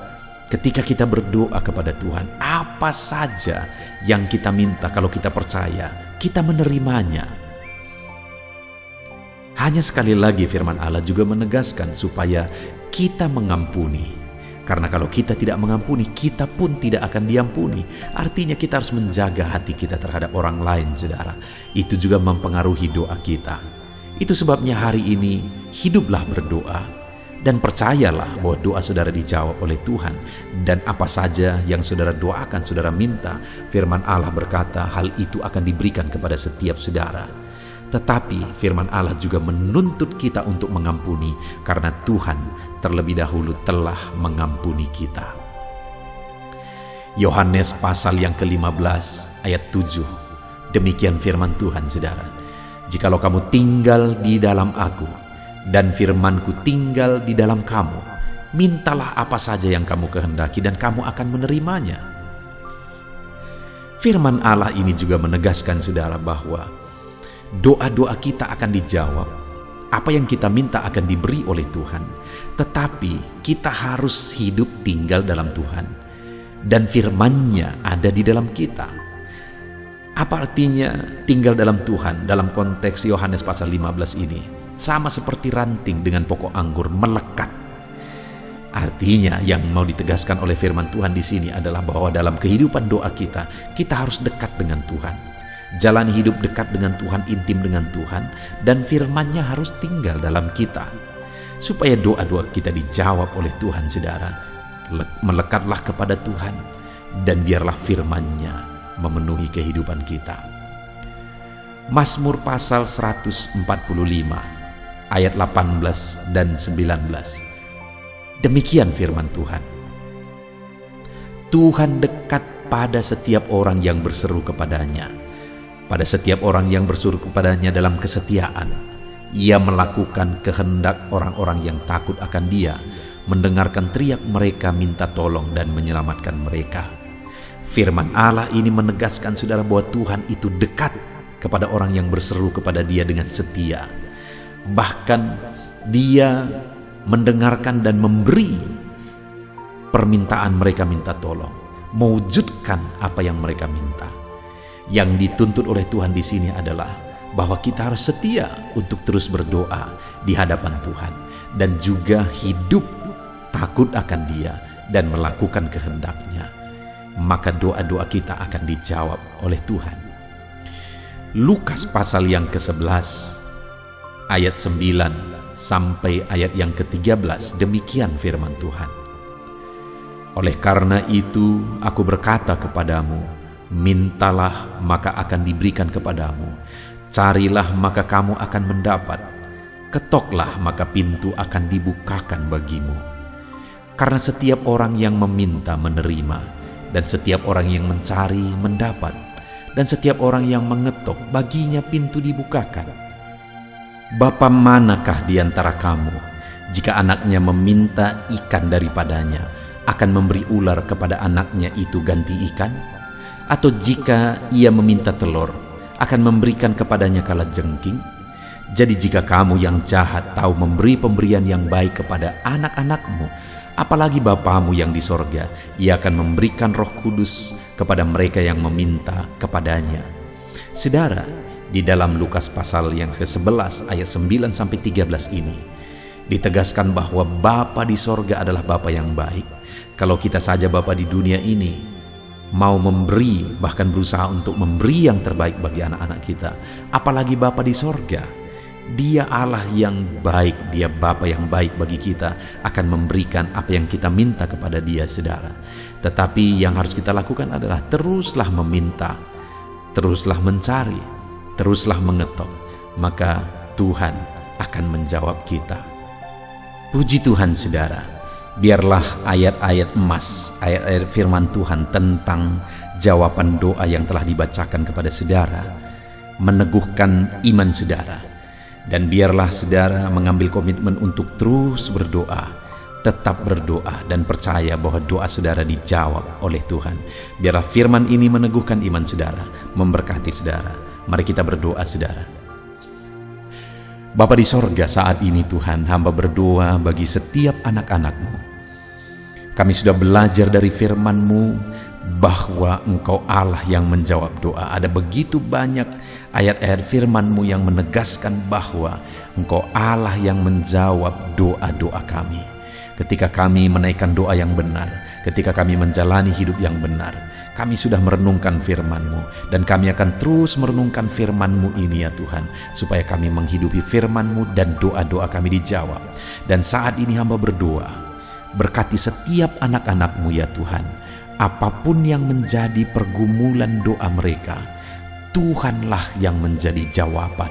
ketika kita berdoa kepada Tuhan, apa saja yang kita minta, kalau kita percaya, kita menerimanya. Hanya sekali lagi firman Allah juga menegaskan supaya kita mengampuni. Karena kalau kita tidak mengampuni, kita pun tidak akan diampuni. Artinya kita harus menjaga hati kita terhadap orang lain, saudara. Itu juga mempengaruhi doa kita. Itu sebabnya hari ini hiduplah berdoa, dan percayalah bahwa doa saudara dijawab oleh Tuhan. Dan apa saja yang saudara doakan, saudara minta, firman Allah berkata hal itu akan diberikan kepada setiap saudara. Tetapi firman Allah juga menuntut kita untuk mengampuni, karena Tuhan terlebih dahulu telah mengampuni kita. Yohanes pasal yang ke-15 ayat 7. Demikian firman Tuhan saudara, "Jikalau kamu tinggal di dalam aku, dan firmanku tinggal di dalam kamu, mintalah apa saja yang kamu kehendaki dan kamu akan menerimanya." Firman Allah ini juga menegaskan saudara bahwa doa-doa kita akan dijawab, apa yang kita minta akan diberi oleh Tuhan. Tetapi kita harus hidup tinggal dalam Tuhan, dan firman-Nya ada di dalam kita. Apa artinya tinggal dalam Tuhan dalam konteks Yohanes pasal 15 ini? Sama seperti ranting dengan pokok anggur melekat. Artinya yang mau ditegaskan oleh firman Tuhan di sini adalah bahwa dalam kehidupan doa kita, kita harus dekat dengan Tuhan. jalani hidup dekat dengan Tuhan, intim dengan Tuhan, dan firman-Nya harus tinggal dalam kita. Supaya doa-doa kita dijawab oleh Tuhan, saudara, melekatlah kepada Tuhan, dan biarlah firman-Nya memenuhi kehidupan kita. Mazmur pasal 145 ayat 18 dan 19. Demikian firman Tuhan. Tuhan dekat pada setiap orang yang berseru kepadanya, pada setiap orang yang berseru kepadanya dalam kesetiaan. Ia melakukan kehendak orang-orang yang takut akan Dia, mendengarkan teriak mereka minta tolong dan menyelamatkan mereka. Firman Allah ini menegaskan, saudara, bahwa Tuhan itu dekat kepada orang yang berseru kepada Dia dengan setia. Bahkan Dia mendengarkan dan memberi permintaan mereka minta tolong, mewujudkan apa yang mereka minta. Yang dituntut oleh Tuhan di sini adalah bahwa kita harus setia untuk terus berdoa di hadapan Tuhan, dan juga hidup takut akan Dia dan melakukan kehendak-Nya. Maka doa-doa kita akan dijawab oleh Tuhan. Lukas pasal yang ke-11 ayat 9 sampai ayat yang ke-13, demikian firman Tuhan. Oleh karena itu aku berkata kepadamu, mintalah maka akan diberikan kepadamu, carilah maka kamu akan mendapat, ketoklah maka pintu akan dibukakan bagimu. Karena setiap orang yang meminta menerima, dan setiap orang yang mencari mendapat, dan setiap orang yang mengetok baginya pintu dibukakan. Bapa manakah di antara kamu, jika anaknya meminta ikan daripadanya, akan memberi ular kepada anaknya itu ganti ikan? Atau jika ia meminta telur, akan memberikan kepadanya kalajengking? Jadi jika kamu yang jahat tahu memberi pemberian yang baik kepada anak-anakmu, apalagi Bapamu yang di sorga, Ia akan memberikan Roh Kudus kepada mereka yang meminta kepadanya. Saudara, di dalam Lukas pasal yang ke-11 ayat 9 sampai 13 ini ditegaskan bahwa Bapa di sorga adalah Bapa yang baik. Kalau kita saja Bapa di dunia ini mau memberi, bahkan berusaha untuk memberi yang terbaik bagi anak-anak kita, apalagi Bapa di sorga. Dia Allah yang baik, Dia Bapa yang baik bagi kita, akan memberikan apa yang kita minta kepada Dia, saudara. Tetapi yang harus kita lakukan adalah teruslah meminta, teruslah mencari, teruslah mengetok, maka Tuhan akan menjawab kita. Puji Tuhan, saudara. Biarlah ayat-ayat emas, ayat-ayat firman Tuhan tentang jawaban doa yang telah dibacakan kepada saudara meneguhkan iman saudara. Dan biarlah saudara mengambil komitmen untuk terus berdoa, tetap berdoa, dan percaya bahwa doa saudara dijawab oleh Tuhan. Biarlah firman ini meneguhkan iman saudara, memberkati saudara. Mari kita berdoa, saudara. Bapa di sorga, saat ini Tuhan, hamba berdoa bagi setiap anak-anak-Mu. Kami sudah belajar dari firman-Mu bahwa Engkau Allah yang menjawab doa. Ada begitu banyak ayat-ayat firman-Mu yang menegaskan bahwa Engkau Allah yang menjawab doa-doa kami. Ketika kami menaikkan doa yang benar, ketika kami menjalani hidup yang benar, kami sudah merenungkan firman-Mu, dan kami akan terus merenungkan firman-Mu ini ya Tuhan, supaya kami menghidupi firman-Mu dan doa-doa kami dijawab. Dan saat ini hamba berdoa, berkati setiap anak-anak-Mu ya Tuhan. Apapun yang menjadi pergumulan doa mereka, Tuhanlah yang menjadi jawaban.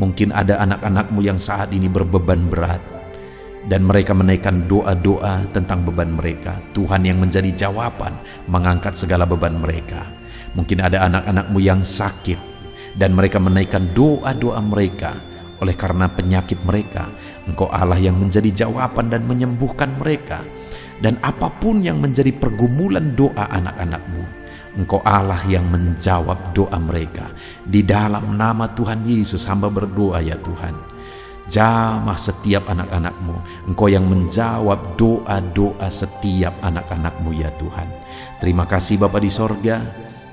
Mungkin ada anak-anak-Mu yang saat ini berbeban berat, dan mereka menaikkan doa-doa tentang beban mereka. Tuhan yang menjadi jawaban, mengangkat segala beban mereka. Mungkin ada anak-anak-Mu yang sakit, dan mereka menaikkan doa-doa mereka. Oleh karena penyakit mereka, Engkau Allah yang menjadi jawaban dan menyembuhkan mereka. Dan apapun yang menjadi pergumulan doa anak-anak-Mu, Engkau Allah yang menjawab doa mereka. Di dalam nama Tuhan Yesus hamba berdoa ya Tuhan. Jamah setiap anak-anak-Mu, Engkau yang menjawab doa-doa setiap anak-anak-Mu ya Tuhan. Terima kasih Bapa di sorga.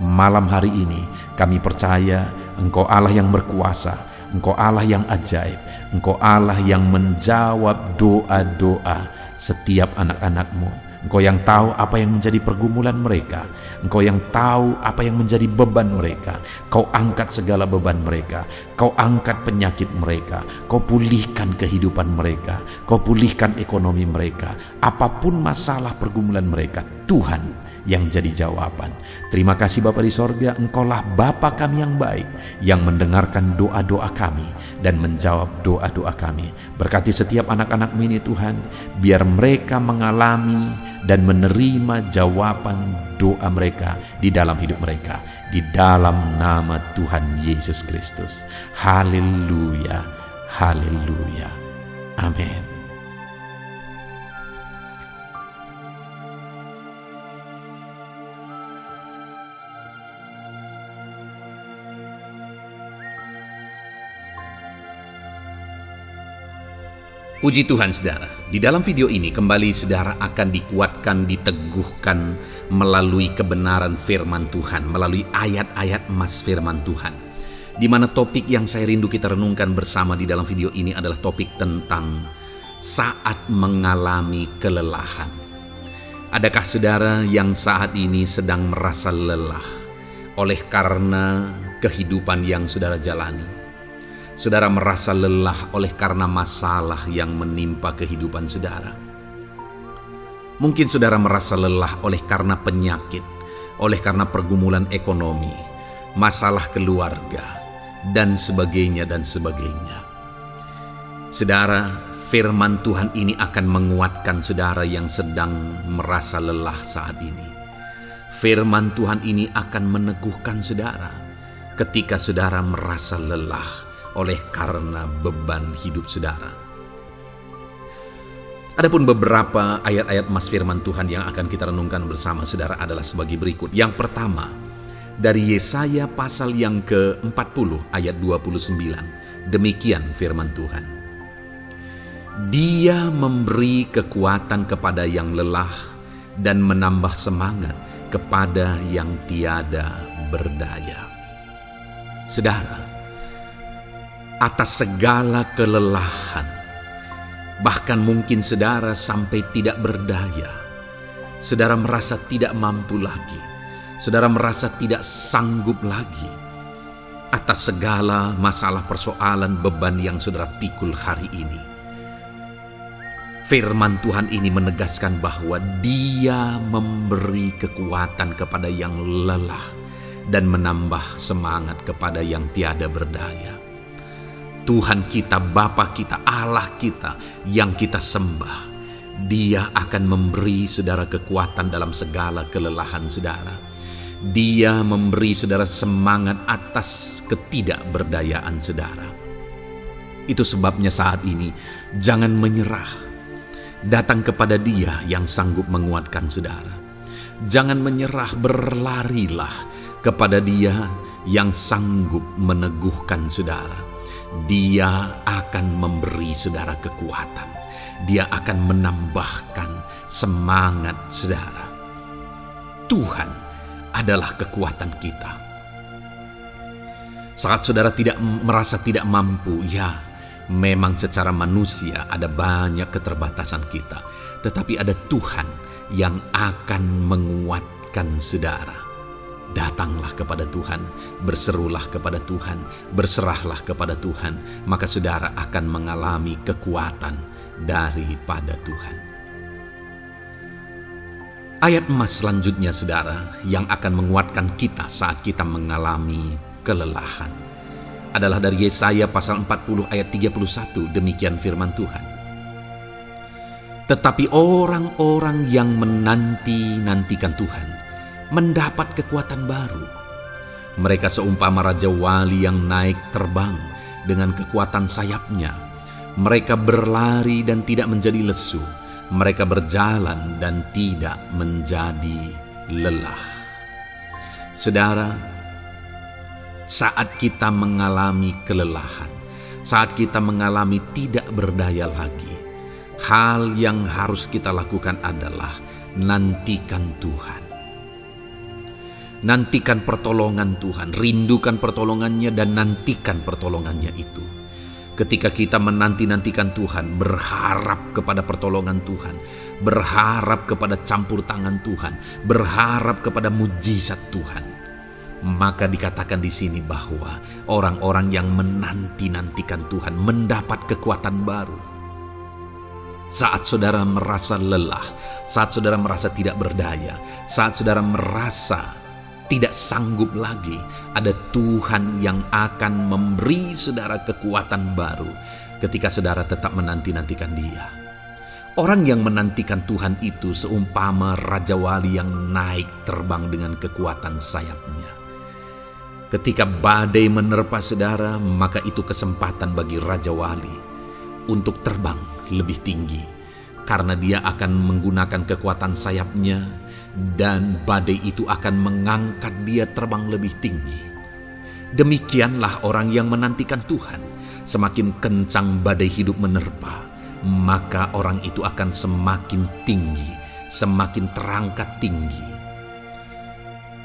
Malam hari ini kami percaya Engkau Allah yang berkuasa, Engkau Allah yang ajaib, Engkau Allah yang menjawab doa-doa setiap anak-anak-Mu. Engkau yang tahu apa yang menjadi pergumulan mereka. Engkau yang tahu apa yang menjadi beban mereka. Kau angkat segala beban mereka. Kau angkat penyakit mereka. Kau pulihkan kehidupan mereka. Kau pulihkan ekonomi mereka. Apapun masalah pergumulan mereka, Tuhan yang jadi jawaban. Terima kasih Bapa di sorga, Engkaulah Bapa kami yang baik, yang mendengarkan doa-doa kami dan menjawab doa-doa kami. Berkati setiap anak-anak-Mu ini Tuhan, biar mereka mengalami dan menerima jawaban doa mereka di dalam hidup mereka, di dalam nama Tuhan Yesus Kristus. Haleluya, haleluya, amin. Puji Tuhan saudara, di dalam video ini kembali saudara akan dikuatkan, diteguhkan melalui kebenaran firman Tuhan, melalui ayat-ayat emas firman Tuhan. Di mana topik yang saya rindu kita renungkan bersama di dalam video ini adalah topik tentang saat mengalami kelelahan. Adakah saudara yang saat ini sedang merasa lelah oleh karena kehidupan yang saudara jalani? Saudara merasa lelah oleh karena masalah yang menimpa kehidupan saudara. Mungkin saudara merasa lelah oleh karena penyakit, oleh karena pergumulan ekonomi, masalah keluarga, dan sebagainya dan sebagainya. Saudara, firman Tuhan ini akan menguatkan saudara yang sedang merasa lelah saat ini. Firman Tuhan ini akan meneguhkan saudara ketika saudara merasa lelah oleh karena beban hidup saudara. Adapun beberapa ayat-ayat emas firman Tuhan yang akan kita renungkan bersama saudara adalah sebagai berikut. Yang pertama, dari Yesaya pasal yang ke-40 ayat 29. Demikian firman Tuhan. Dia memberi kekuatan kepada yang lelah dan menambah semangat kepada yang tiada berdaya. Saudara, atas segala kelelahan, bahkan mungkin saudara sampai tidak berdaya, saudara merasa tidak mampu lagi, saudara merasa tidak sanggup lagi, atas segala masalah persoalan beban yang saudara pikul hari ini. Firman Tuhan ini menegaskan bahwa Dia memberi kekuatan kepada yang lelah dan menambah semangat kepada yang tiada berdaya. Tuhan kita, Bapa kita, Allah kita yang kita sembah, Dia akan memberi saudara kekuatan dalam segala kelelahan saudara. Dia memberi saudara semangat atas ketidakberdayaan saudara. Itu sebabnya saat ini jangan menyerah. Datang kepada Dia yang sanggup menguatkan saudara. Jangan menyerah, berlarilah kepada Dia yang sanggup meneguhkan saudara. Dia akan memberi saudara kekuatan. Dia akan menambahkan semangat saudara. Tuhan adalah kekuatan kita. Saat saudara merasa tidak mampu, ya memang secara manusia ada banyak keterbatasan kita. Tetapi ada Tuhan yang akan menguatkan saudara. Datanglah kepada Tuhan, berserulah kepada Tuhan, berserahlah kepada Tuhan, maka saudara akan mengalami kekuatan daripada Tuhan. Ayat emas selanjutnya saudara yang akan menguatkan kita saat kita mengalami kelelahan adalah dari Yesaya pasal 40 ayat 31. Demikian firman Tuhan. Tetapi orang-orang yang menanti-nantikan Tuhan mendapat kekuatan baru. Mereka seumpama Raja Wali yang naik terbang dengan kekuatan sayapnya. Mereka berlari dan tidak menjadi lesu. Mereka berjalan dan tidak menjadi lelah. Saudara, saat kita mengalami kelelahan, saat kita mengalami tidak berdaya lagi, hal yang harus kita lakukan adalah nantikan Tuhan. Nantikan pertolongan Tuhan, rindukan pertolongannya dan nantikan pertolongannya itu. Ketika kita menanti-nantikan Tuhan, berharap kepada pertolongan Tuhan, berharap kepada campur tangan Tuhan, berharap kepada mujizat Tuhan, maka dikatakan di sini bahwa orang-orang yang menanti-nantikan Tuhan mendapat kekuatan baru. Saat saudara merasa lelah, saat saudara merasa tidak berdaya, saat saudara merasa tidak sanggup lagi, ada Tuhan yang akan memberi saudara kekuatan baru ketika saudara tetap menanti-nantikan Dia. Orang yang menantikan Tuhan itu seumpama Raja Wali yang naik terbang dengan kekuatan sayapnya. Ketika badai menerpa saudara, maka itu kesempatan bagi Raja Wali untuk terbang lebih tinggi, karena dia akan menggunakan kekuatan sayapnya dan badai itu akan mengangkat dia terbang lebih tinggi. Demikianlah orang yang menantikan Tuhan. Semakin kencang badai hidup menerpa, maka orang itu akan semakin tinggi, semakin terangkat tinggi.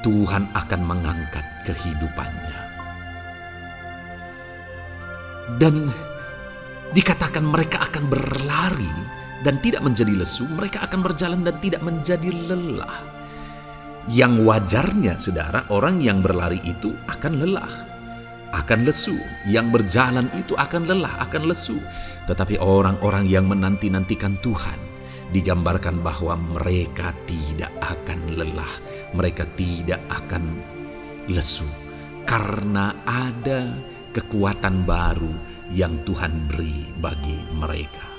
Tuhan akan mengangkat kehidupannya. Dan dikatakan mereka akan berlari dan tidak menjadi lesu, mereka akan berjalan dan tidak menjadi lelah. Yang wajarnya, saudara, orang yang berlari itu akan lelah, akan lesu. Yang berjalan itu akan lelah, akan lesu. Tetapi orang-orang yang menanti-nantikan Tuhan, digambarkan bahwa mereka tidak akan lelah, mereka tidak akan lesu, karena ada kekuatan baru yang Tuhan beri bagi mereka.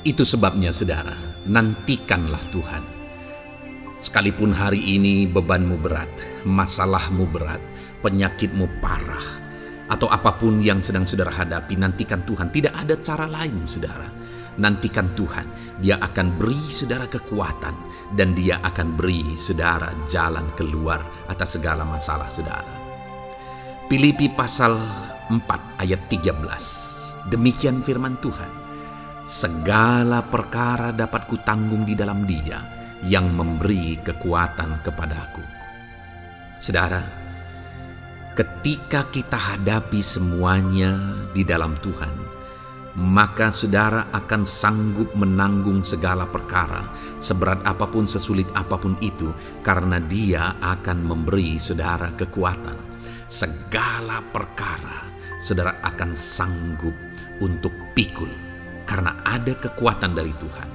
Itu sebabnya, saudara, nantikanlah Tuhan. Sekalipun hari ini bebanmu berat, masalahmu berat, penyakitmu parah, atau apapun yang sedang saudara hadapi, nantikan Tuhan. Tidak ada cara lain, saudara. Nantikan Tuhan. Dia akan beri saudara kekuatan, dan Dia akan beri saudara jalan keluar atas segala masalah saudara. Filipi pasal 4 ayat 13. Demikian firman Tuhan. Segala perkara dapat kutanggung di dalam Dia yang memberi kekuatan kepadaku. Saudara, ketika kita hadapi semuanya di dalam Tuhan, maka saudara akan sanggup menanggung segala perkara, seberat apapun, sesulit apapun itu, karena Dia akan memberi saudara kekuatan. Segala perkara saudara akan sanggup untuk pikul, karena ada kekuatan dari Tuhan.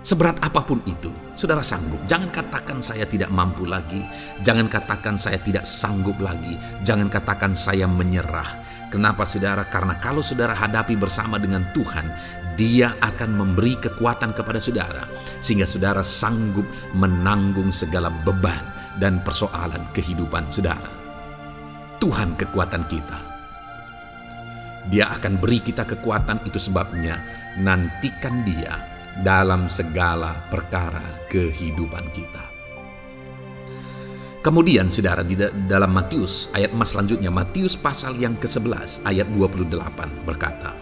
Seberat apapun itu, saudara sanggup. Jangan katakan saya tidak mampu lagi. Jangan katakan saya tidak sanggup lagi. Jangan katakan saya menyerah. Kenapa, saudara? Karena kalau saudara hadapi bersama dengan Tuhan, Dia akan memberi kekuatan kepada saudara, sehingga saudara sanggup menanggung segala beban dan persoalan kehidupan saudara. Tuhan kekuatan kita. Dia akan beri kita kekuatan, itu sebabnya nantikan Dia dalam segala perkara kehidupan kita. Kemudian saudara, di dalam Matius ayat selanjutnya, Matius pasal yang ke-11 ayat 28 berkata,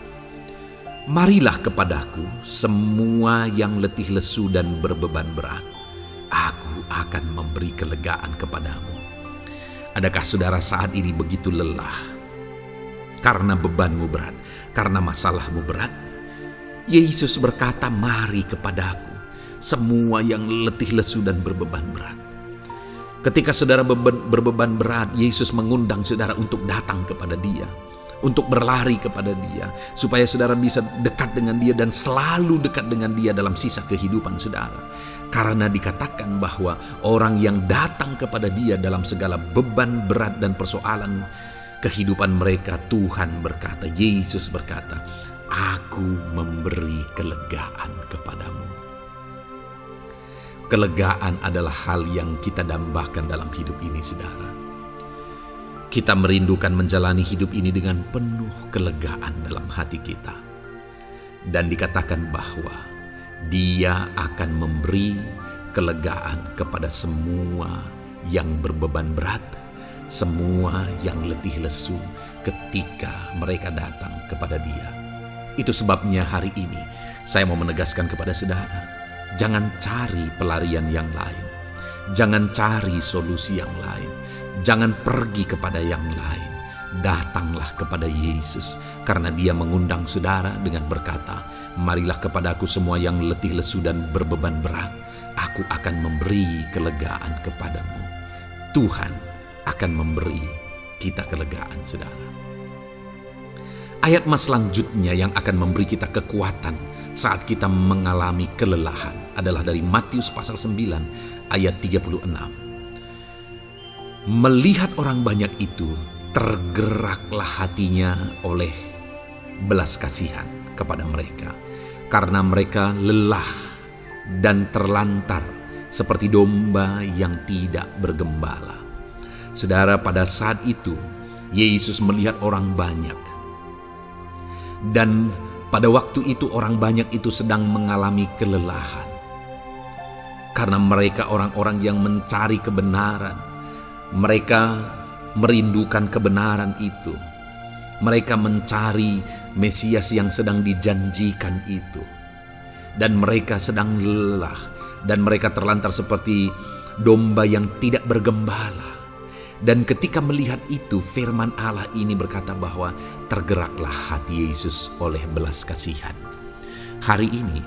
"Marilah kepadaku semua yang letih lesu dan berbeban berat, aku akan memberi kelegaan kepadamu." Adakah saudara saat ini begitu lelah karena bebanmu berat, karena masalahmu berat? Yesus berkata, "Mari kepadaku semua yang letih lesu dan berbeban berat." Ketika saudara berbeban berat, Yesus mengundang saudara untuk datang kepada Dia, untuk berlari kepada Dia, supaya saudara bisa dekat dengan Dia dan selalu dekat dengan Dia dalam sisa kehidupan saudara. Karena dikatakan bahwa orang yang datang kepada Dia dalam segala beban berat dan persoalan kehidupan mereka, Tuhan berkata, Yesus berkata, "Aku memberi kelegaan kepadamu." Kelegaan adalah hal yang kita dambakan dalam hidup ini, saudara. Kita merindukan menjalani hidup ini dengan penuh kelegaan dalam hati kita. Dan dikatakan bahwa Dia akan memberi kelegaan kepada semua yang berbeban berat, semua yang letih lesu ketika mereka datang kepada Dia. Itu sebabnya hari ini saya mau menegaskan kepada saudara, jangan cari pelarian yang lain. Jangan cari solusi yang lain. Jangan pergi kepada yang lain. datanglah kepada Yesus, karena Dia mengundang saudara dengan berkata, marilah kepadaku semua yang letih lesu dan berbeban berat, aku akan memberi kelegaan kepadamu. Tuhan akan memberi kita kelegaan, saudara. Ayat mas selanjutnya yang akan memberi kita kekuatan saat kita mengalami kelelahan adalah dari Matius pasal 9 ayat 36. Melihat orang banyak itu, tergeraklah hatinya oleh belas kasihan kepada mereka, karena mereka lelah dan terlantar seperti domba yang tidak bergembala. Saudara, pada saat itu Yesus melihat orang banyak, dan pada waktu itu orang banyak itu sedang mengalami kelelahan, karena mereka orang-orang yang mencari kebenaran. Mereka merindukan kebenaran itu. Mereka mencari Mesias yang sedang dijanjikan itu. Dan mereka sedang lelah. Dan mereka terlantar seperti domba yang tidak bergembala. Dan ketika melihat itu, firman Allah ini berkata bahwa tergeraklah hati Yesus oleh belas kasihan. Hari ini,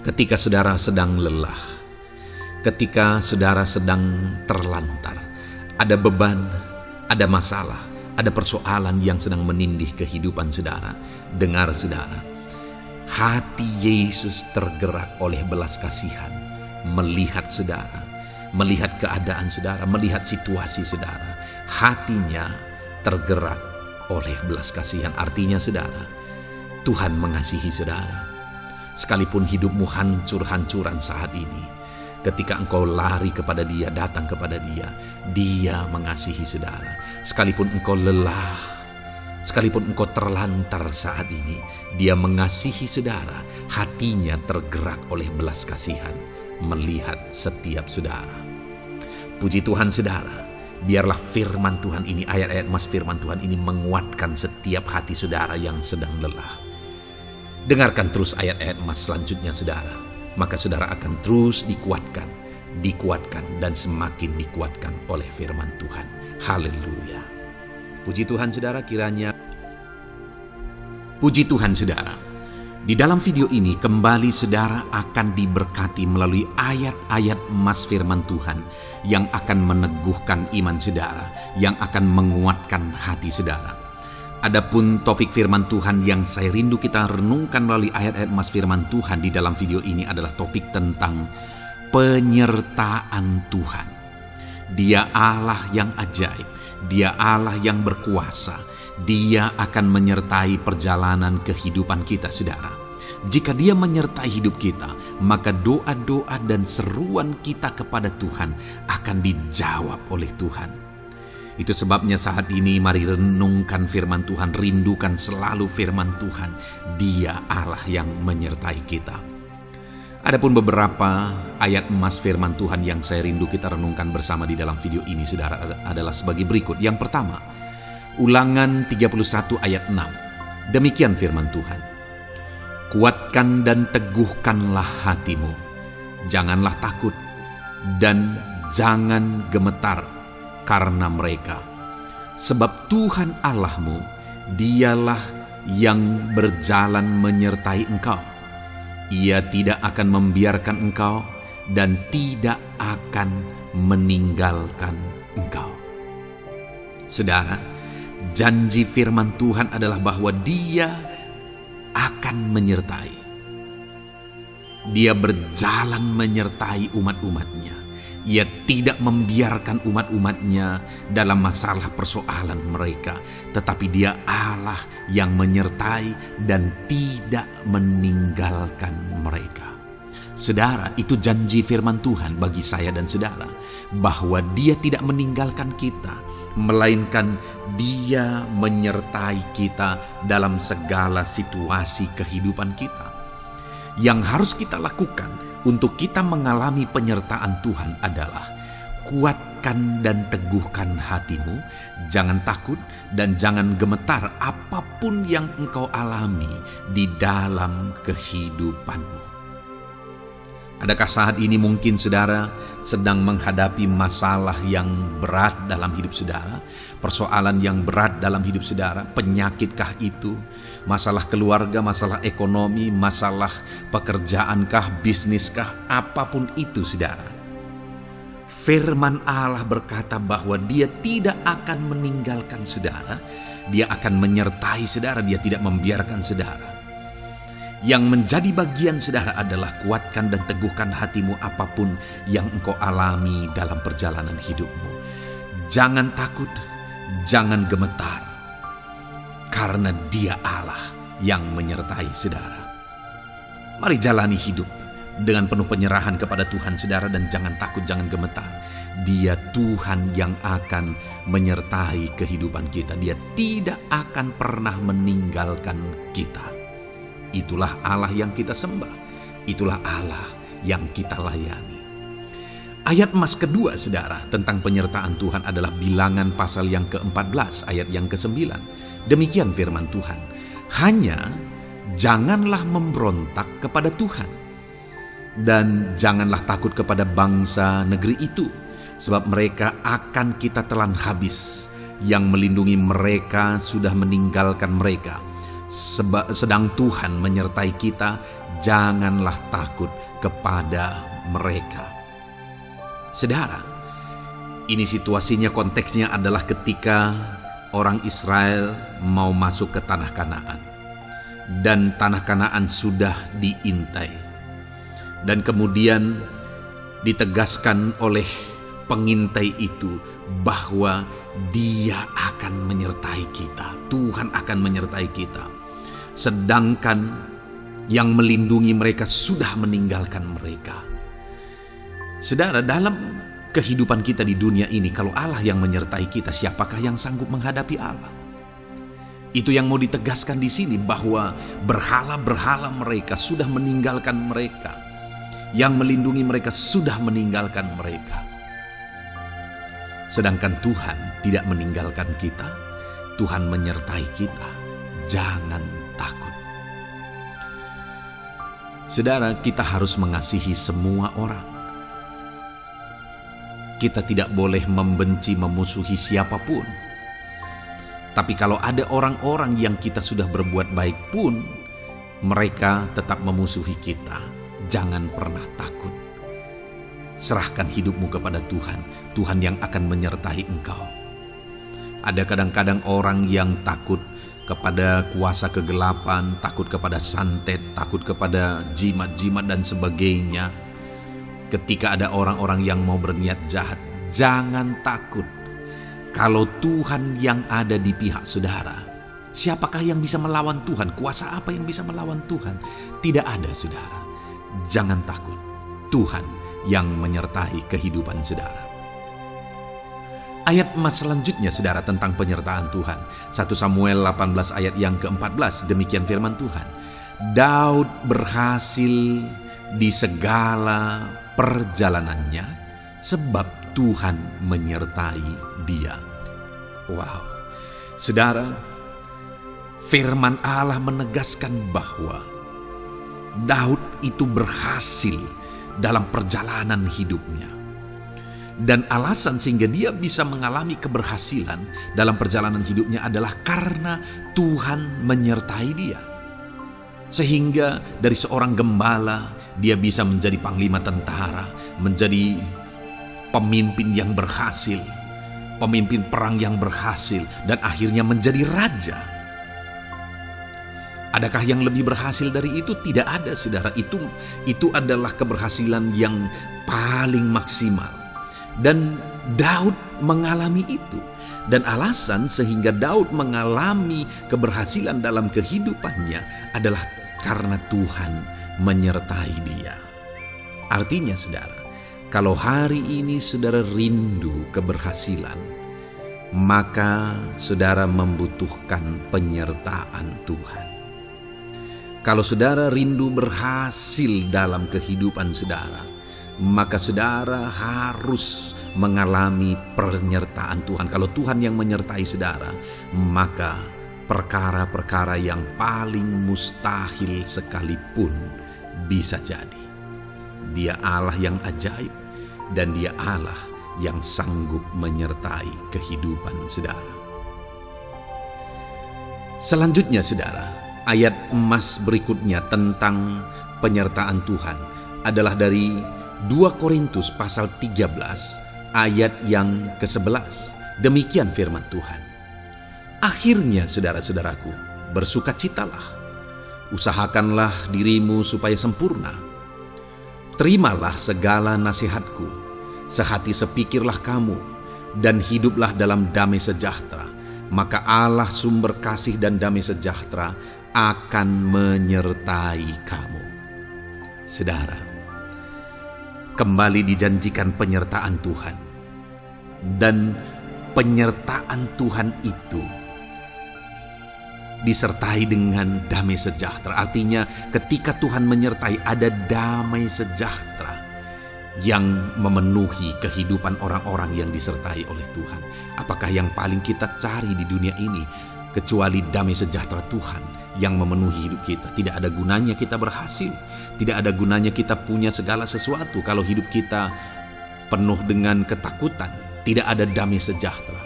ketika saudara sedang lelah, ketika saudara sedang terlantar, ada beban, ada masalah, ada persoalan yang sedang menindih kehidupan saudara. Dengar saudara, hati Yesus tergerak oleh belas kasihan, melihat saudara, melihat keadaan saudara, melihat situasi saudara. Hatinya tergerak oleh belas kasihan. Artinya saudara, Tuhan mengasihi saudara. Sekalipun hidupmu hancur-hancuran saat ini, ketika engkau lari kepada Dia, datang kepada Dia, Dia mengasihi saudara. Sekalipun engkau lelah, sekalipun engkau terlantar saat ini, Dia mengasihi saudara. Hatinya tergerak oleh belas kasihan melihat setiap saudara. Puji Tuhan saudara, biarlah firman Tuhan ini, ayat-ayat mas firman Tuhan ini menguatkan setiap hati saudara yang sedang lelah. Dengarkan terus ayat-ayat mas selanjutnya saudara, maka saudara akan terus dikuatkan, dan semakin dikuatkan oleh firman Tuhan. Haleluya. Puji Tuhan saudara, kiranya puji Tuhan saudara. Di dalam video ini kembali saudara akan diberkati melalui ayat-ayat emas firman Tuhan yang akan meneguhkan iman saudara, yang akan menguatkan hati saudara. Adapun topik firman Tuhan yang saya rindu kita renungkan melalui ayat-ayat emas firman Tuhan di dalam video ini adalah topik tentang penyertaan Tuhan. Dia Allah yang ajaib, Dia Allah yang berkuasa. Dia akan menyertai perjalanan kehidupan kita saudara. Jika Dia menyertai hidup kita, maka doa-doa dan seruan kita kepada Tuhan akan dijawab oleh Tuhan. Itu sebabnya saat ini mari renungkan firman Tuhan, rindukan selalu firman Tuhan. Dia Allah yang menyertai kita. Adapun beberapa ayat emas firman Tuhan yang saya rindu kita renungkan bersama di dalam video ini saudara adalah sebagai berikut. Yang pertama, Ulangan 31 ayat 6. Demikian firman Tuhan. Kuatkan dan teguhkanlah hatimu. Janganlah takut dan jangan gemetar karena mereka. Sebab Tuhan Allahmu, Dialah yang berjalan menyertai engkau. Ia tidak akan membiarkan engkau dan tidak akan meninggalkan engkau. Saudara, janji firman Tuhan adalah bahwa Dia akan menyertai. Dia berjalan menyertai umat-umatnya. Ia tidak membiarkan umat-umatnya dalam masalah persoalan mereka, tetapi Dia Allah yang menyertai dan tidak meninggalkan mereka. Saudara, itu janji firman Tuhan bagi saya dan saudara, bahwa Dia tidak meninggalkan kita, melainkan Dia menyertai kita dalam segala situasi kehidupan kita. Yang harus kita lakukan untuk kita mengalami penyertaan Tuhan adalah kuatkan dan teguhkan hatimu, jangan takut dan jangan gemetar apapun yang engkau alami di dalam kehidupanmu. Adakah saat ini mungkin saudara sedang menghadapi masalah yang berat dalam hidup saudara? Persoalan yang berat dalam hidup saudara? Penyakitkah itu? Masalah keluarga, masalah ekonomi, masalah pekerjaankah, bisniskah? Apapun itu saudara. Firman Allah berkata bahwa Dia tidak akan meninggalkan saudara. Dia akan menyertai saudara, Dia tidak membiarkan saudara. Yang menjadi bagian saudara adalah kuatkan dan teguhkan hatimu apapun yang engkau alami dalam perjalanan hidupmu. Jangan takut, jangan gemetar, karena Dia Allah yang menyertai saudara. Mari jalani hidup dengan penuh penyerahan kepada Tuhan saudara, dan jangan takut, jangan gemetar. Dia Tuhan yang akan menyertai kehidupan kita. Dia tidak akan pernah meninggalkan kita. Itulah Allah yang kita sembah. Itulah Allah yang kita layani. Ayat emas kedua saudara tentang penyertaan Tuhan adalah Bilangan pasal yang ke-14 ayat yang ke-9. Demikian firman Tuhan. Hanya janganlah memberontak kepada Tuhan, dan janganlah takut kepada bangsa negeri itu, sebab mereka akan kita telan habis. Yang melindungi mereka sudah meninggalkan mereka. Sedang Tuhan menyertai kita, janganlah takut kepada mereka. Saudara, ini situasinya, konteksnya adalah ketika orang Israel mau masuk ke tanah Kanaan. Dan tanah Kanaan sudah diintai. Dan kemudian ditegaskan oleh pengintai itu bahwa Dia akan menyertai kita. Tuhan akan menyertai kita. Sedangkan yang melindungi mereka sudah meninggalkan mereka. Saudara, dalam kehidupan kita di dunia ini, kalau Allah yang menyertai kita, siapakah yang sanggup menghadapi Allah? Itu yang mau ditegaskan di sini, bahwa berhala-berhala mereka sudah meninggalkan mereka. Yang melindungi mereka sudah meninggalkan mereka. Sedangkan Tuhan tidak meninggalkan kita. Tuhan menyertai kita. Jangan takut. Saudara, kita harus mengasihi semua orang. Kita tidak boleh membenci, memusuhi siapapun. Tapi kalau ada orang-orang yang kita sudah berbuat baik pun, mereka tetap memusuhi kita, jangan pernah takut. Serahkan hidupmu kepada Tuhan, Tuhan yang akan menyertai engkau. Ada kadang-kadang orang yang takut kepada kuasa kegelapan, takut kepada santet, takut kepada jimat-jimat dan sebagainya. Ketika ada orang-orang yang mau berniat jahat, jangan takut. Kalau Tuhan yang ada di pihak saudara, siapakah yang bisa melawan Tuhan? Kuasa apa yang bisa melawan Tuhan? Tidak ada, saudara. Jangan takut. Tuhan yang menyertai kehidupan saudara. Ayat emas selanjutnya saudara tentang penyertaan Tuhan. 1 Samuel 18 ayat yang ke-14, demikian firman Tuhan. Daud berhasil di segala perjalanannya sebab Tuhan menyertai dia. Wow. Saudara, firman Allah menegaskan bahwa Daud itu berhasil dalam perjalanan hidupnya. Dan alasan sehingga dia bisa mengalami keberhasilan dalam perjalanan hidupnya adalah karena Tuhan menyertai dia. Sehingga dari seorang gembala, dia bisa menjadi panglima tentara, menjadi pemimpin yang berhasil, pemimpin perang yang berhasil, dan akhirnya menjadi raja. Adakah yang lebih berhasil dari itu? Tidak ada, saudara. Itu adalah keberhasilan yang paling maksimal. Dan Daud mengalami itu. Dan alasan sehingga Daud mengalami keberhasilan dalam kehidupannya adalah karena Tuhan menyertai dia. Artinya, saudara, kalau hari ini saudara rindu keberhasilan, maka saudara membutuhkan penyertaan Tuhan. Kalau saudara rindu berhasil dalam kehidupan saudara, maka saudara harus mengalami penyertaan Tuhan. Kalau Tuhan yang menyertai saudara, maka perkara-perkara yang paling mustahil sekalipun bisa jadi. Dia Allah yang ajaib, dan Dia Allah yang sanggup menyertai kehidupan saudara. Selanjutnya saudara, ayat emas berikutnya tentang penyertaan Tuhan adalah dari 2 Korintus pasal 13 ayat yang ke-11. Demikian firman Tuhan. Akhirnya saudara-saudaraku, bersukacitalah, usahakanlah dirimu supaya sempurna. Terimalah segala nasihatku, sehati sepikirlah kamu, dan hiduplah dalam damai sejahtera. Maka Allah sumber kasih dan damai sejahtera akan menyertai kamu. Saudara, kembali dijanjikan penyertaan Tuhan. Dan penyertaan Tuhan itu disertai dengan damai sejahtera. Artinya ketika Tuhan menyertai, ada damai sejahtera yang memenuhi kehidupan orang-orang yang disertai oleh Tuhan. Apakah yang paling kita cari di dunia ini kecuali damai sejahtera Tuhan yang memenuhi hidup kita? Tidak ada gunanya kita berhasil, tidak ada gunanya kita punya segala sesuatu kalau hidup kita penuh dengan ketakutan, tidak ada damai sejahtera.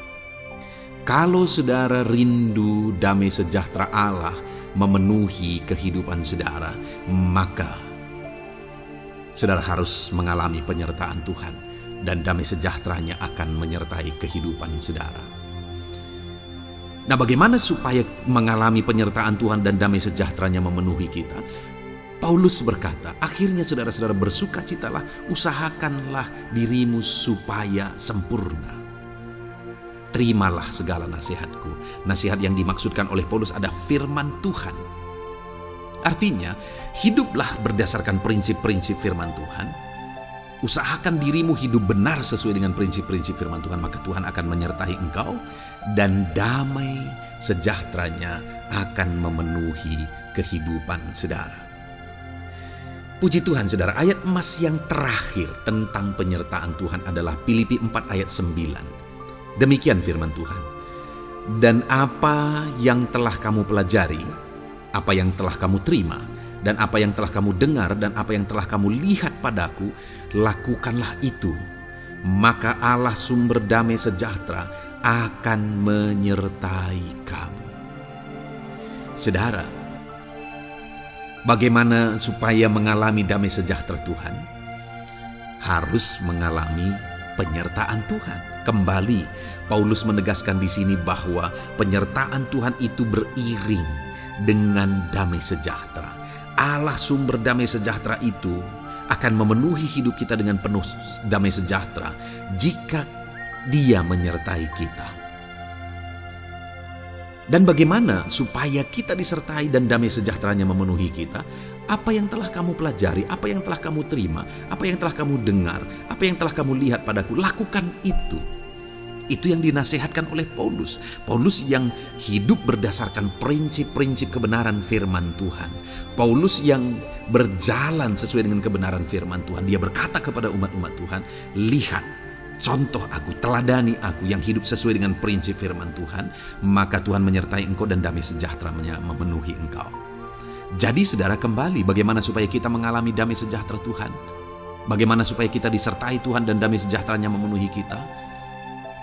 Kalau saudara rindu damai sejahtera Allah memenuhi kehidupan saudara, maka saudara harus mengalami penyertaan Tuhan, dan damai sejahteranya akan menyertai kehidupan saudara. Nah, bagaimana supaya mengalami penyertaan Tuhan dan damai sejahteranya memenuhi kita? Paulus berkata, akhirnya saudara-saudara bersukacitalah, usahakanlah dirimu supaya sempurna. Terimalah segala nasihatku. Nasihat yang dimaksudkan oleh Paulus ada firman Tuhan. Artinya, hiduplah berdasarkan prinsip-prinsip firman Tuhan. Usahakan dirimu hidup benar sesuai dengan prinsip-prinsip firman Tuhan, maka Tuhan akan menyertai engkau, dan damai sejahteranya akan memenuhi kehidupan saudara. Puji Tuhan saudara, ayat emas yang terakhir tentang penyertaan Tuhan adalah Filipi 4 ayat 9. Demikian firman Tuhan. Dan apa yang telah kamu pelajari, apa yang telah kamu terima, dan apa yang telah kamu dengar, dan apa yang telah kamu lihat padaku, lakukanlah itu. Maka Allah sumber damai sejahtera akan menyertai kamu. Saudara, bagaimana supaya mengalami damai sejahtera Tuhan? Harus mengalami penyertaan Tuhan. Kembali, Paulus menegaskan di sini bahwa penyertaan Tuhan itu beriring dengan damai sejahtera. Allah sumber damai sejahtera itu akan memenuhi hidup kita dengan penuh damai sejahtera jika Dia menyertai kita. Dan bagaimana supaya kita disertai dan damai sejahteranya memenuhi kita? Apa yang telah kamu pelajari, apa yang telah kamu terima, apa yang telah kamu dengar, apa yang telah kamu lihat padaku, lakukan itu. Itu yang dinasihatkan oleh Paulus. Paulus yang hidup berdasarkan prinsip-prinsip kebenaran firman Tuhan. Paulus yang berjalan sesuai dengan kebenaran firman Tuhan. Dia berkata kepada umat-umat Tuhan, lihat, contoh aku, teladani aku yang hidup sesuai dengan prinsip firman Tuhan, maka Tuhan menyertai engkau dan damai sejahteranya memenuhi engkau. Jadi saudara, kembali bagaimana supaya kita mengalami damai sejahtera Tuhan? Bagaimana supaya kita disertai Tuhan dan damai sejahteranya memenuhi kita?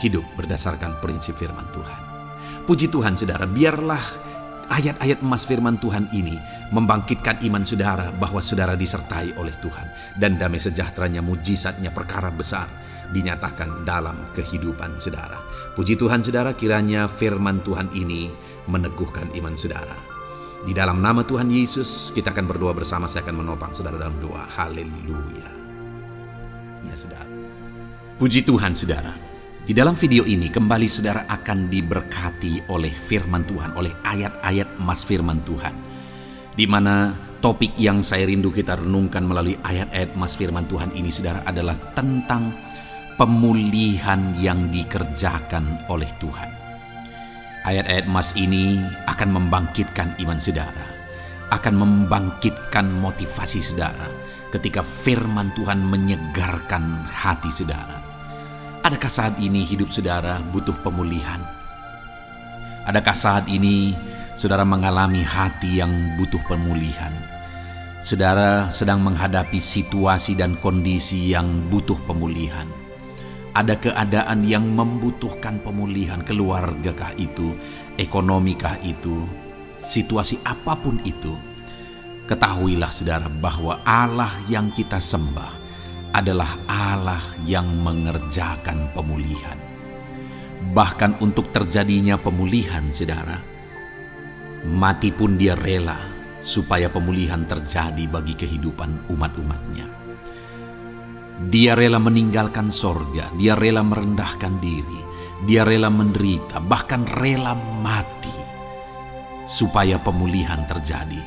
Hidup berdasarkan prinsip firman Tuhan. Puji Tuhan saudara, biarlah ayat-ayat emas firman Tuhan ini membangkitkan iman saudara bahwa saudara disertai oleh Tuhan. Dan damai sejahteranya, mujizatnya, perkara besar dinyatakan dalam kehidupan saudara. Puji Tuhan saudara, kiranya firman Tuhan ini meneguhkan iman saudara. Di dalam nama Tuhan Yesus, kita akan berdoa bersama. Saya akan menopang saudara dalam doa. Haleluya. Ya saudara. Puji Tuhan saudara. Di dalam video ini kembali saudara akan diberkati oleh firman Tuhan, oleh ayat-ayat emas firman Tuhan. Di mana topik yang saya rindu kita renungkan melalui ayat-ayat emas firman Tuhan ini saudara adalah tentang pemulihan yang dikerjakan oleh Tuhan. Ayat-ayat emas ini akan membangkitkan iman saudara, akan membangkitkan motivasi saudara ketika firman Tuhan menyegarkan hati saudara. Adakah saat ini hidup saudara butuh pemulihan? Adakah saat ini saudara mengalami hati yang butuh pemulihan? Saudara sedang menghadapi situasi dan kondisi yang butuh pemulihan. Ada keadaan yang membutuhkan pemulihan, keluargakah itu, ekonomikah itu, situasi apapun itu. Ketahuilah saudara bahwa Allah yang kita sembah adalah Allah yang mengerjakan pemulihan. Bahkan untuk terjadinya pemulihan saudara, mati pun dia rela supaya pemulihan terjadi bagi kehidupan umat-umatnya. Dia rela meninggalkan sorga, dia rela merendahkan diri, dia rela menderita, bahkan rela mati supaya pemulihan terjadi.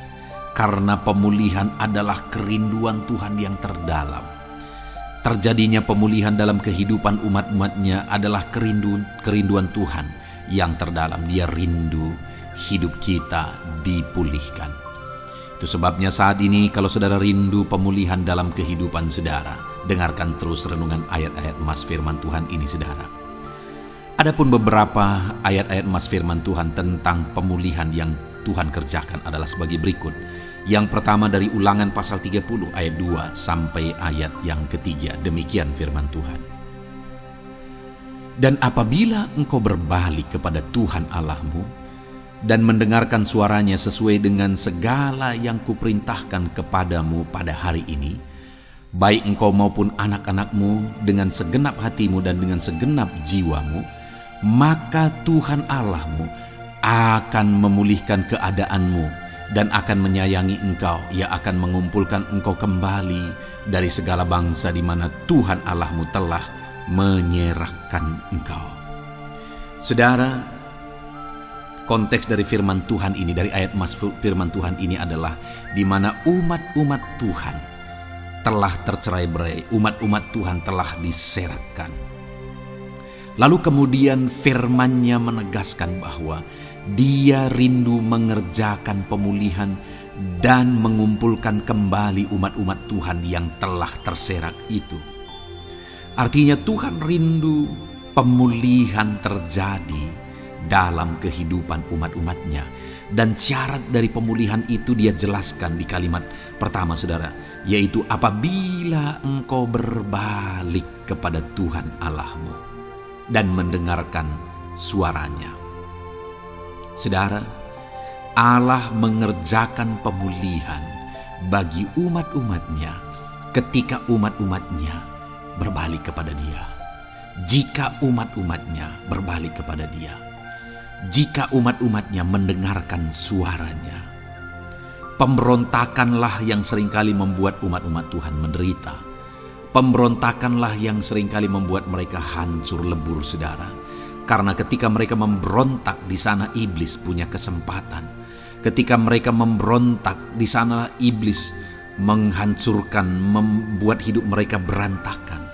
Karena pemulihan adalah kerinduan Tuhan yang terdalam. Terjadinya pemulihan dalam kehidupan umat-umatnya adalah kerinduan Tuhan yang terdalam. Dia rindu hidup kita dipulihkan. Itu sebabnya saat ini kalau saudara rindu pemulihan dalam kehidupan saudara, dengarkan terus renungan ayat-ayat emas firman Tuhan ini saudara. Adapun beberapa ayat-ayat emas firman Tuhan tentang pemulihan yang Tuhan kerjakan adalah sebagai berikut. Yang pertama dari Ulangan pasal 30 ayat 2 sampai ayat yang ketiga. Demikian firman Tuhan. Dan apabila engkau berbalik kepada Tuhan Allahmu dan mendengarkan suaranya sesuai dengan segala yang kuperintahkan kepadamu pada hari ini, baik engkau maupun anak-anakmu dengan segenap hatimu dan dengan segenap jiwamu, maka Tuhan Allahmu akan memulihkan keadaanmu dan akan menyayangi engkau. Ia akan mengumpulkan engkau kembali dari segala bangsa di mana Tuhan Allahmu telah menyerahkan engkau. Saudara, konteks dari firman Tuhan ini, dari ayat emas firman Tuhan ini adalah di mana umat-umat Tuhan telah tercerai-berai, umat-umat Tuhan telah diserahkan. Lalu kemudian firman-Nya menegaskan bahwa Dia rindu mengerjakan pemulihan dan mengumpulkan kembali umat-umat Tuhan yang telah terserak itu. Artinya Tuhan rindu pemulihan terjadi dalam kehidupan umat-umatnya. Dan syarat dari pemulihan itu Dia jelaskan di kalimat pertama saudara, yaitu apabila engkau berbalik kepada Tuhan Allahmu dan mendengarkan suaranya. Saudara, Allah mengerjakan pemulihan bagi umat-umatnya ketika umat-umatnya berbalik kepada Dia. Jika umat-umatnya berbalik kepada Dia, jika umat-umatnya mendengarkan suaranya. Pemberontakanlah yang seringkali membuat umat-umat Tuhan menderita. Pemberontakanlah yang seringkali membuat mereka hancur lebur saudara. Karena ketika mereka memberontak di sana iblis punya kesempatan. Ketika mereka memberontak di sana iblis menghancurkan, membuat hidup mereka berantakan.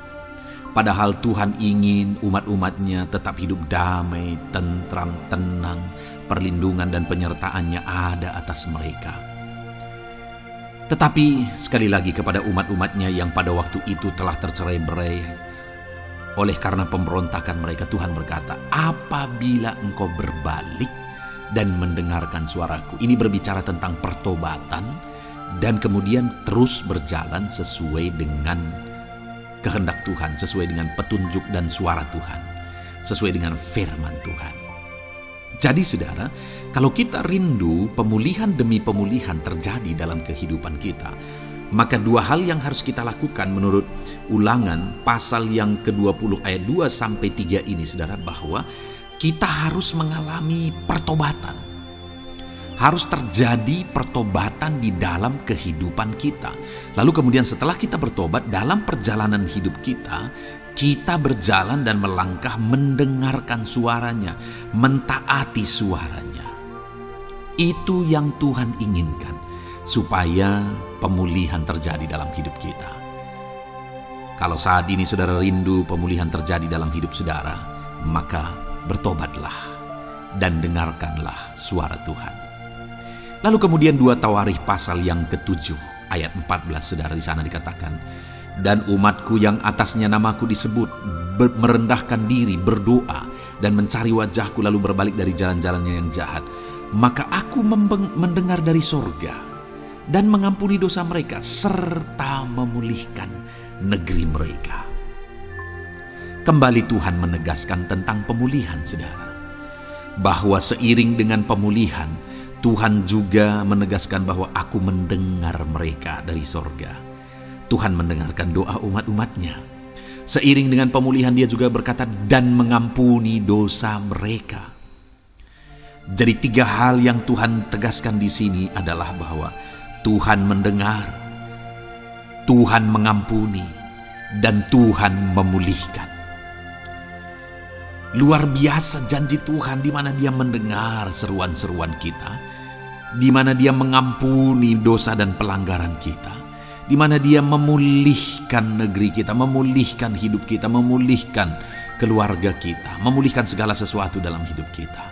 Padahal Tuhan ingin umat-umatnya tetap hidup damai, tentram, tenang, perlindungan dan penyertaan-Nya ada atas mereka. Tetapi sekali lagi kepada umat-umatnya yang pada waktu itu telah tercerai-berai oleh karena pemberontakan mereka, Tuhan berkata, apabila engkau berbalik dan mendengarkan suaraku. Ini berbicara tentang pertobatan dan kemudian terus berjalan sesuai dengan kehendak Tuhan, sesuai dengan petunjuk dan suara Tuhan, sesuai dengan firman Tuhan. Jadi saudara, kalau kita rindu pemulihan demi pemulihan terjadi dalam kehidupan kita, maka dua hal yang harus kita lakukan menurut Ulangan pasal yang ke-20 ayat 2 sampai 3 ini saudara, bahwa kita harus mengalami pertobatan. Harus terjadi pertobatan di dalam kehidupan kita. Lalu kemudian setelah kita bertobat, dalam perjalanan hidup kita, kita berjalan dan melangkah mendengarkan suaranya, mentaati suaranya. Itu yang Tuhan inginkan, supaya pemulihan terjadi dalam hidup kita. Kalau saat ini saudara rindu pemulihan terjadi dalam hidup saudara, maka bertobatlah dan dengarkanlah suara Tuhan. Lalu kemudian 2 Tawarikh pasal yang ke-7 ayat 14 saudara, di sana dikatakan, dan umatku yang atasnya namaku disebut merendahkan diri, berdoa dan mencari wajahku lalu berbalik dari jalan-jalannya yang jahat, maka aku mendengar dari sorga dan mengampuni dosa mereka, serta memulihkan negeri mereka. Kembali Tuhan menegaskan tentang pemulihan, saudara. Bahwa seiring dengan pemulihan, Tuhan juga menegaskan bahwa aku mendengar mereka dari sorga. Tuhan mendengarkan doa umat-umatnya. Seiring dengan pemulihan dia juga berkata, dan mengampuni dosa mereka. Jadi 3 hal yang Tuhan tegaskan di sini adalah bahwa Tuhan mendengar, Tuhan mengampuni, dan Tuhan memulihkan. Luar biasa janji Tuhan di mana Dia mendengar seruan-seruan kita, di mana Dia mengampuni dosa dan pelanggaran kita, di mana Dia memulihkan negeri kita, memulihkan hidup kita, memulihkan keluarga kita, memulihkan segala sesuatu dalam hidup kita.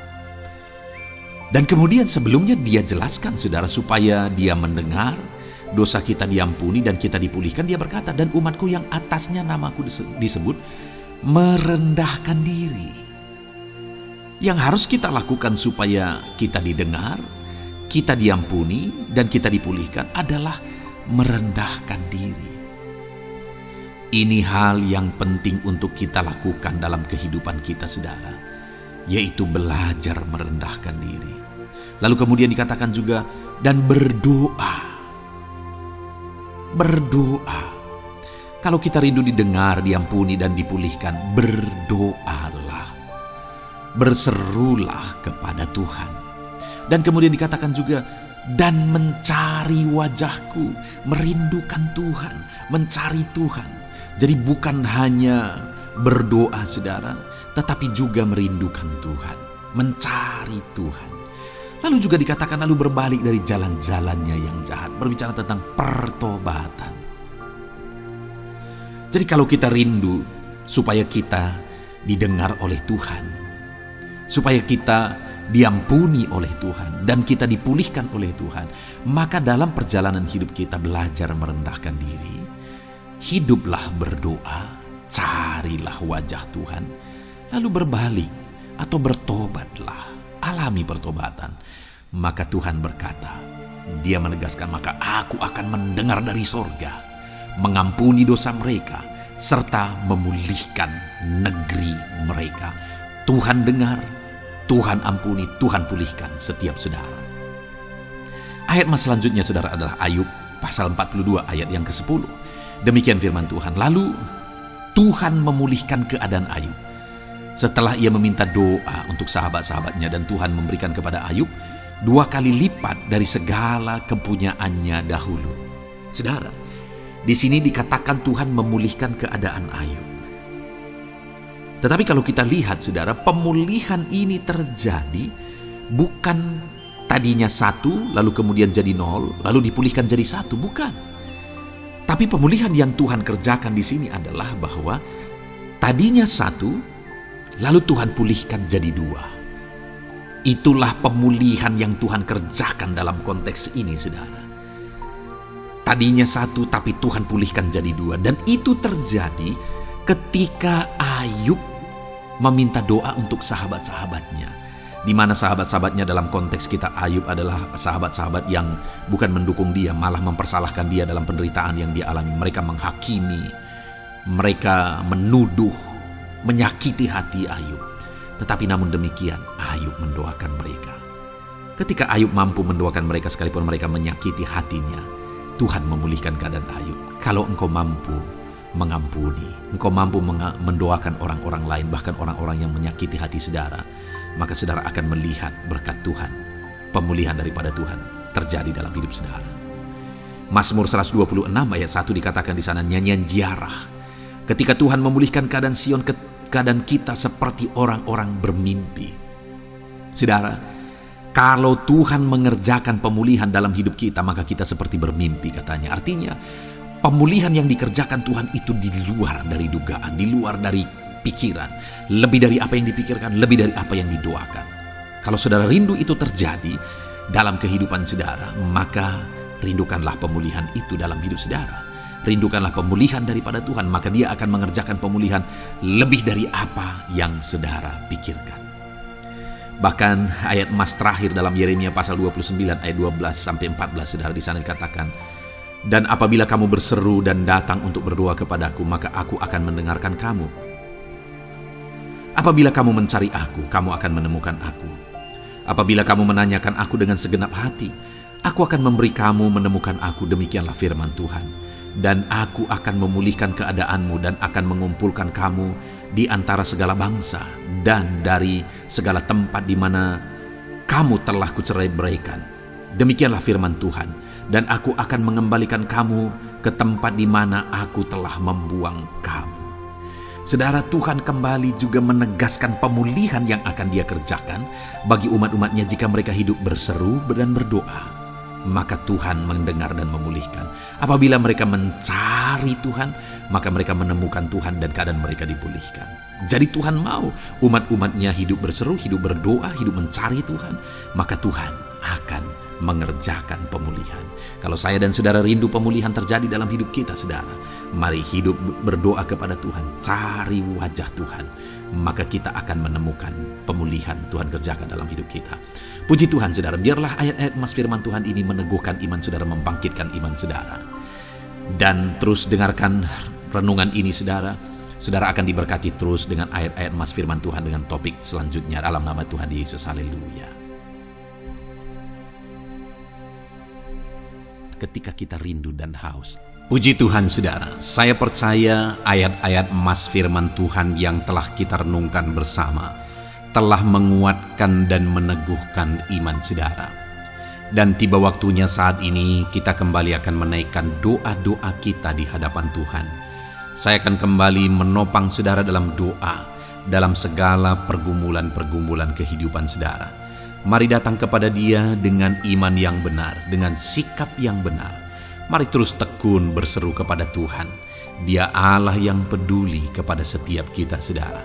Dan kemudian sebelumnya Dia jelaskan, saudara, supaya Dia mendengar, dosa kita diampuni dan kita dipulihkan. Dia berkata, dan umatku yang atasnya namaku disebut, merendahkan diri. Yang harus kita lakukan supaya kita didengar, kita diampuni, dan kita dipulihkan adalah merendahkan diri. Ini hal yang penting untuk kita lakukan dalam kehidupan kita, saudara, yaitu belajar merendahkan diri. Lalu kemudian dikatakan juga, dan berdoa. Berdoa. Kalau kita rindu didengar, diampuni, dan dipulihkan, berdoalah. Berserulah kepada Tuhan. Dan kemudian dikatakan juga, dan mencari wajahku, merindukan Tuhan, mencari Tuhan. Jadi bukan hanya berdoa, saudara, tetapi juga merindukan Tuhan, mencari Tuhan. Lalu juga dikatakan, lalu berbalik dari jalan-jalannya yang jahat. Berbicara tentang pertobatan. Jadi kalau kita rindu supaya kita didengar oleh Tuhan, supaya kita diampuni oleh Tuhan, dan kita dipulihkan oleh Tuhan, maka dalam perjalanan hidup kita belajar merendahkan diri, hiduplah berdoa, carilah wajah Tuhan, lalu berbalik atau bertobatlah, alami pertobatan. Maka Tuhan berkata, Dia menegaskan, maka aku akan mendengar dari sorga, mengampuni dosa mereka, serta memulihkan negeri mereka. Tuhan dengar, Tuhan ampuni, Tuhan pulihkan setiap saudara. Ayat selanjutnya, saudara, adalah Ayub pasal 42 ayat yang ke-10. Demikian firman Tuhan. Lalu Tuhan memulihkan keadaan Ayub. Setelah ia meminta doa untuk sahabat-sahabatnya, dan Tuhan memberikan kepada Ayub 2 kali lipat dari segala kepunyaannya dahulu. Saudara, di sini dikatakan Tuhan memulihkan keadaan Ayub. Tetapi kalau kita lihat, saudara, pemulihan ini terjadi bukan tadinya 1, lalu kemudian jadi 0, lalu dipulihkan jadi 1, bukan. Tapi pemulihan yang Tuhan kerjakan di sini adalah bahwa tadinya 1, lalu Tuhan pulihkan jadi 2. Itulah pemulihan yang Tuhan kerjakan dalam konteks ini, saudara. Tadinya 1, tapi Tuhan pulihkan jadi 2. Dan itu terjadi ketika Ayub meminta doa untuk sahabat-sahabatnya. Di mana sahabat-sahabatnya dalam konteks kita, Ayub adalah sahabat-sahabat yang bukan mendukung dia, malah mempersalahkan dia dalam penderitaan yang dia alami. Mereka menghakimi, mereka menuduh, menyakiti hati Ayub. Tetapi namun demikian, Ayub mendoakan mereka. Ketika Ayub mampu mendoakan mereka sekalipun mereka menyakiti hatinya, Tuhan memulihkan keadaan Ayub. Kalau engkau mampu mengampuni, engkau mampu mendoakan orang-orang lain, bahkan orang-orang yang menyakiti hati saudara, maka saudara akan melihat berkat Tuhan, pemulihan daripada Tuhan terjadi dalam hidup saudara. Mazmur 126 ayat 1 dikatakan di sana, nyanyian ziarah. Ketika Tuhan memulihkan keadaan Sion, keadaan kita seperti orang-orang bermimpi. Saudara, kalau Tuhan mengerjakan pemulihan dalam hidup kita, maka kita seperti bermimpi, katanya. Artinya, pemulihan yang dikerjakan Tuhan itu di luar dari dugaan, di luar dari pikiran, lebih dari apa yang dipikirkan, lebih dari apa yang didoakan. Kalau saudara rindu itu terjadi dalam kehidupan saudara, maka rindukanlah pemulihan itu dalam hidup saudara. Rindukanlah pemulihan daripada Tuhan, maka Dia akan mengerjakan pemulihan lebih dari apa yang saudara pikirkan. Bahkan ayat emas terakhir dalam Yeremia pasal 29 ayat 12-14, saudara, di sana dikatakan, dan apabila kamu berseru dan datang untuk berdoa kepadaku, maka aku akan mendengarkan kamu. Apabila kamu mencari aku, kamu akan menemukan aku. Apabila kamu menanyakan aku dengan segenap hati, aku akan memberi kamu menemukan aku, demikianlah firman Tuhan. Dan aku akan memulihkan keadaanmu dan akan mengumpulkan kamu di antara segala bangsa dan dari segala tempat di mana kamu telah kucerai-beraikan. Demikianlah firman Tuhan. Dan aku akan mengembalikan kamu ke tempat di mana aku telah membuang kamu. Saudara, Tuhan kembali juga menegaskan pemulihan yang akan Dia kerjakan bagi umat-umatnya jika mereka hidup berseru dan berdoa. Maka Tuhan mendengar dan memulihkan. Apabila mereka mencari Tuhan, maka mereka menemukan Tuhan dan keadaan mereka dipulihkan. Jadi Tuhan mau umat-umatnya hidup berseru, hidup berdoa, hidup mencari Tuhan, maka Tuhan akan mengerjakan pemulihan. Kalau saya dan saudara rindu pemulihan terjadi dalam hidup kita, saudara, mari hidup berdoa kepada Tuhan, cari wajah Tuhan, maka kita akan menemukan pemulihan Tuhan kerjakan dalam hidup kita. Puji Tuhan, saudara, biarlah ayat-ayat emas firman Tuhan ini meneguhkan iman saudara, membangkitkan iman saudara. Dan terus dengarkan renungan ini, saudara. Saudara akan diberkati terus dengan ayat-ayat emas firman Tuhan dengan topik selanjutnya dalam nama Tuhan Yesus. Haleluya. Ketika kita rindu dan haus. Puji Tuhan, saudara, saya percaya ayat-ayat emas firman Tuhan yang telah kita renungkan bersama telah menguatkan dan meneguhkan iman saudara. Dan tiba waktunya saat ini kita kembali akan menaikkan doa-doa kita di hadapan Tuhan. Saya akan kembali menopang saudara dalam doa, dalam segala pergumulan-pergumulan kehidupan saudara. Mari datang kepada Dia dengan iman yang benar, dengan sikap yang benar. Mari terus tekun berseru kepada Tuhan. Dia Allah yang peduli kepada setiap kita, saudara.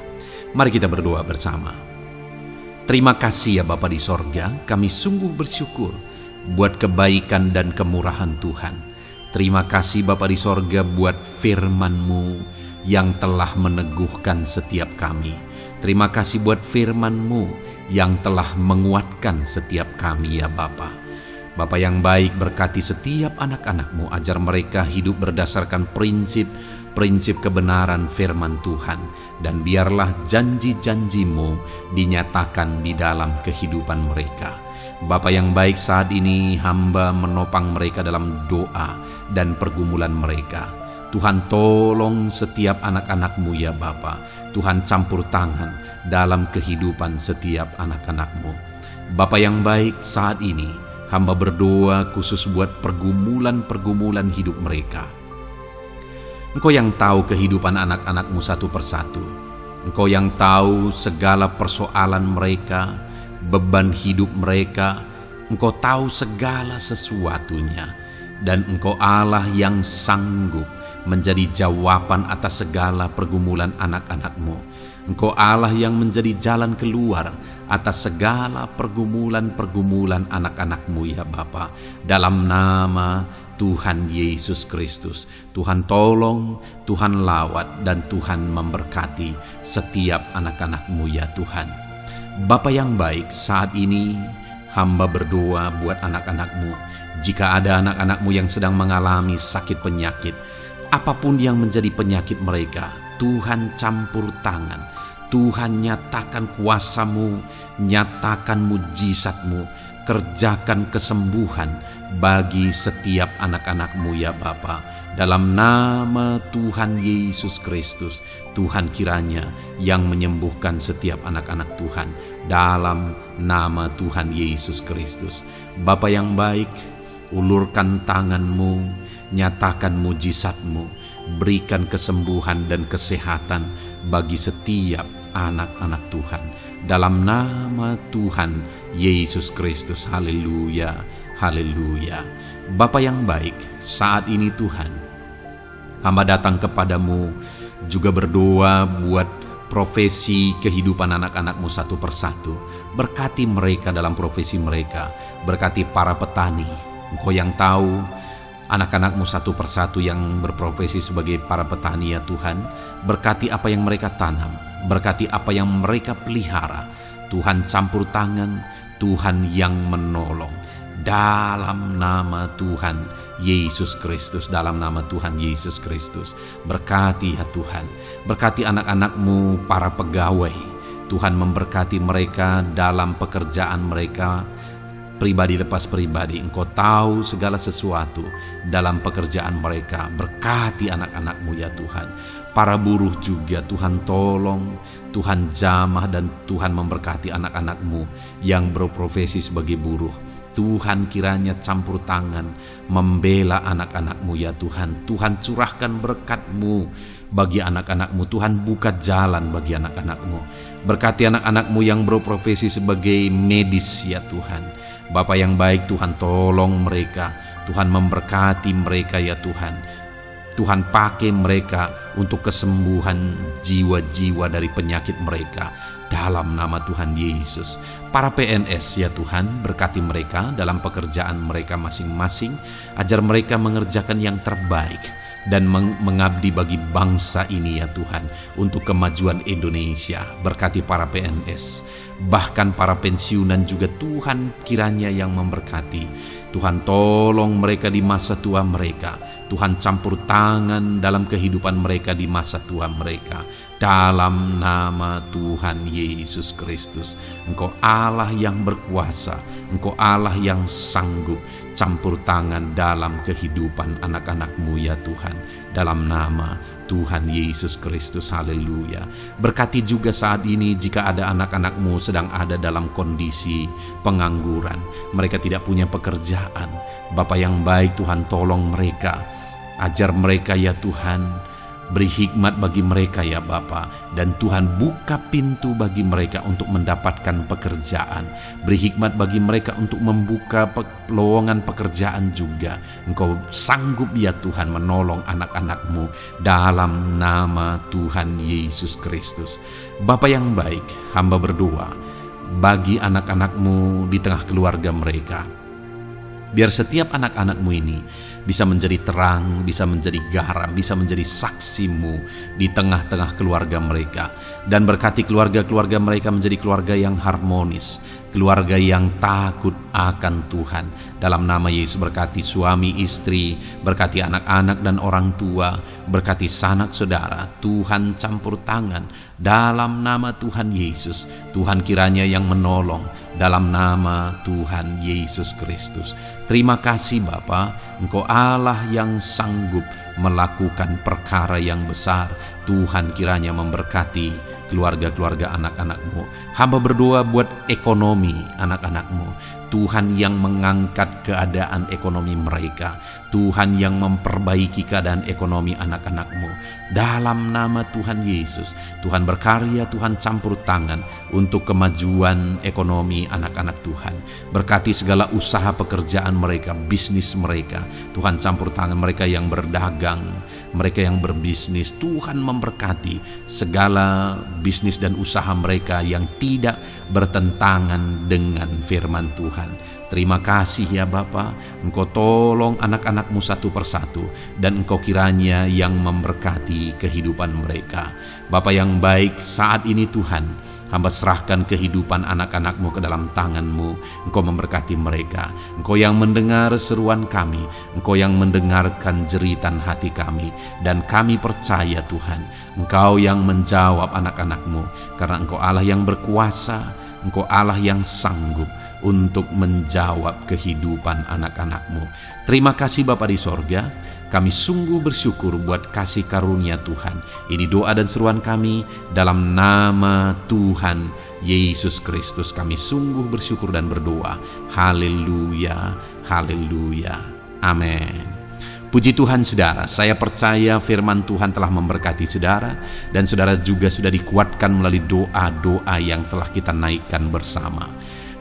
Mari kita berdoa bersama. Terima kasih ya Bapa di sorga, kami sungguh bersyukur buat kebaikan dan kemurahan Tuhan. Terima kasih Bapa di sorga buat firman-Mu yang telah meneguhkan setiap kami. Terima kasih buat firman-Mu yang telah menguatkan setiap kami ya Bapa. Bapa yang baik, berkati setiap anak-anak-Mu, ajar mereka hidup berdasarkan prinsip kebenaran firman Tuhan. Dan biarlah janji-janji-Mu dinyatakan di dalam kehidupan mereka. Bapa yang baik, saat ini hamba menopang mereka dalam doa dan pergumulan mereka. Tuhan tolong setiap anak-anak-Mu ya Bapa. Tuhan campur tangan dalam kehidupan setiap anak-anak-Mu. Bapa yang baik, saat ini hamba berdoa khusus buat pergumulan-pergumulan hidup mereka. Engkau yang tahu kehidupan anak-anak-Mu satu persatu. Engkau yang tahu segala persoalan mereka, beban hidup mereka. Engkau tahu segala sesuatunya. Dan Engkau Allah yang sanggup menjadi jawaban atas segala pergumulan anak-anak-Mu. Engkau Allah yang menjadi jalan keluar atas segala pergumulan-pergumulan anak-anak-Mu ya Bapa. Dalam nama Tuhan Yesus Kristus, Tuhan tolong, Tuhan lawat, dan Tuhan memberkati setiap anak-anak-Mu ya Tuhan. Bapa yang baik, saat ini hamba berdoa buat anak-anak-Mu. Jika ada anak-anak-Mu yang sedang mengalami sakit penyakit, apapun yang menjadi penyakit mereka, Tuhan campur tangan. Tuhan nyatakan kuasa-Mu, nyatakan mujizat-Mu, kerjakan kesembuhan bagi setiap anak-anak-Mu ya Bapa. Dalam nama Tuhan Yesus Kristus, Tuhan kiranya yang menyembuhkan setiap anak-anak Tuhan. Dalam nama Tuhan Yesus Kristus. Bapa yang baik, ulurkan tangan-Mu, nyatakan mujizat-Mu, berikan kesembuhan dan kesehatan bagi setiap anak-anak Tuhan. Dalam nama Tuhan Yesus Kristus. Haleluya, haleluya. Bapa yang baik, saat ini Tuhan, hamba datang kepadamu juga berdoa buat profesi kehidupan anak-anak-Mu satu persatu. Berkati mereka dalam profesi mereka. Berkati para petani. Engkau yang tahu anak-anak-Mu satu persatu yang berprofesi sebagai para petani ya Tuhan. Berkati apa yang mereka tanam, berkati apa yang mereka pelihara. Tuhan campur tangan, Tuhan yang menolong. Dalam nama Tuhan Yesus Kristus, dalam nama Tuhan Yesus Kristus. Berkati ya Tuhan, berkati anak-anak-Mu para pegawai. Tuhan memberkati mereka dalam pekerjaan mereka, pribadi lepas pribadi. Engkau tahu segala sesuatu dalam pekerjaan mereka. Berkati anak-anak-Mu ya Tuhan. Para buruh juga Tuhan tolong, Tuhan jamah, dan Tuhan memberkati anak-anak-Mu yang berprofesi sebagai buruh. Tuhan kiranya campur tangan membela anak-anak-Mu ya Tuhan. Tuhan curahkan berkat-Mu bagi anak-anak-Mu. Tuhan buka jalan bagi anak-anak-Mu. Berkati anak-anak-Mu yang berprofesi sebagai medis ya Tuhan. Bapa yang baik, Tuhan tolong mereka. Tuhan memberkati mereka ya Tuhan. Tuhan pakai mereka untuk kesembuhan jiwa-jiwa dari penyakit mereka. Dalam nama Tuhan Yesus. Para PNS ya Tuhan, berkati mereka dalam pekerjaan mereka masing-masing. Ajar mereka mengerjakan yang terbaik dan mengabdi bagi bangsa ini ya Tuhan, untuk kemajuan Indonesia. Berkati para PNS, bahkan para pensiunan juga Tuhan kiranya yang memberkati. Tuhan tolong mereka di masa tua mereka. Tuhan campur tangan dalam kehidupan mereka di masa tua mereka. Dalam nama Tuhan Yesus Kristus. Engkau Allah yang berkuasa, Engkau Allah yang sanggup. Campur tangan dalam kehidupan anak-anak-Mu ya Tuhan. Dalam nama Tuhan Yesus Kristus, haleluya. Berkati juga saat ini jika ada anak-anak-Mu sedang ada dalam kondisi pengangguran. Mereka tidak punya pekerjaan. Bapa yang baik, Tuhan tolong mereka. Ajar mereka ya Tuhan. Beri hikmat bagi mereka ya Bapa. Dan Tuhan buka pintu bagi mereka untuk mendapatkan pekerjaan. Beri hikmat bagi mereka untuk membuka lowongan pekerjaan juga. Engkau sanggup ya Tuhan menolong anak-anak-Mu dalam nama Tuhan Yesus Kristus. Bapa yang baik, hamba berdoa bagi anak-anak-Mu di tengah keluarga mereka. Biar setiap anak-anak-Mu ini bisa menjadi terang, bisa menjadi garam, bisa menjadi saksi-Mu di tengah-tengah keluarga mereka. Dan berkati keluarga-keluarga mereka menjadi keluarga yang harmonis, keluarga yang takut akan Tuhan. Dalam nama Yesus, berkati suami istri, berkati anak-anak dan orang tua, berkati sanak saudara. Tuhan campur tangan dalam nama Tuhan Yesus. Tuhan kiranya yang menolong dalam nama Tuhan Yesus Kristus. Terima kasih Bapa, Engkau Allah yang sanggup melakukan perkara yang besar. Tuhan kiranya memberkati keluarga-keluarga anak-anak-Mu. Hamba berdoa buat ekonomi anak-anak-Mu. Tuhan yang mengangkat keadaan ekonomi mereka. Tuhan yang memperbaiki keadaan ekonomi anak-anak-Mu. Dalam nama Tuhan Yesus, Tuhan berkarya, Tuhan campur tangan untuk kemajuan ekonomi anak-anak Tuhan. Berkati segala usaha pekerjaan mereka, bisnis mereka. Tuhan campur tangan mereka yang berdagang, mereka yang berbisnis. Tuhan memberkati segala bisnis dan usaha mereka yang tidak bertentangan dengan firman Tuhan. Terima kasih ya Bapa, Engkau tolong anak-anak-Mu satu persatu, dan Engkau kiranya yang memberkati kehidupan mereka. Bapa yang baik, saat ini Tuhan, hamba serahkan kehidupan anak-anak-Mu ke dalam tangan-Mu. Engkau memberkati mereka. Engkau yang mendengar seruan kami, Engkau yang mendengarkan jeritan hati kami, dan kami percaya Tuhan, Engkau yang menjawab anak-anak-Mu, karena Engkau Allah yang berkuasa, Engkau Allah yang sanggup untuk menjawab kehidupan anak-anak-Mu. Terima kasih Bapa di sorga. Kami sungguh bersyukur buat kasih karunia Tuhan. Ini doa dan seruan kami dalam nama Tuhan Yesus Kristus. Kami sungguh bersyukur dan berdoa. Haleluya, haleluya, amin. Puji Tuhan saudara, saya percaya firman Tuhan telah memberkati saudara, dan saudara juga sudah dikuatkan melalui doa-doa yang telah kita naikkan bersama.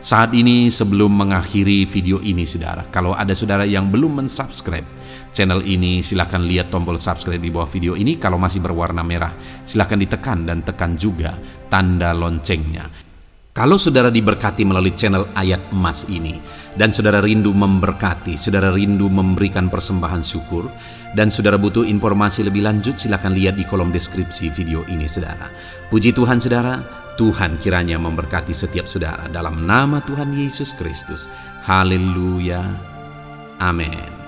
Saat ini sebelum mengakhiri video ini saudara, kalau ada saudara yang belum mensubscribe channel ini, silakan lihat tombol subscribe di bawah video ini. Kalau masih berwarna merah, silakan ditekan dan tekan juga tanda loncengnya. Kalau saudara diberkati melalui channel Ayat Emas ini, dan saudara rindu memberkati, saudara rindu memberikan persembahan syukur, dan saudara butuh informasi lebih lanjut, silakan lihat di kolom deskripsi video ini saudara. Puji Tuhan saudara, Tuhan kiranya memberkati setiap saudara dalam nama Tuhan Yesus Kristus. Haleluya. Amin.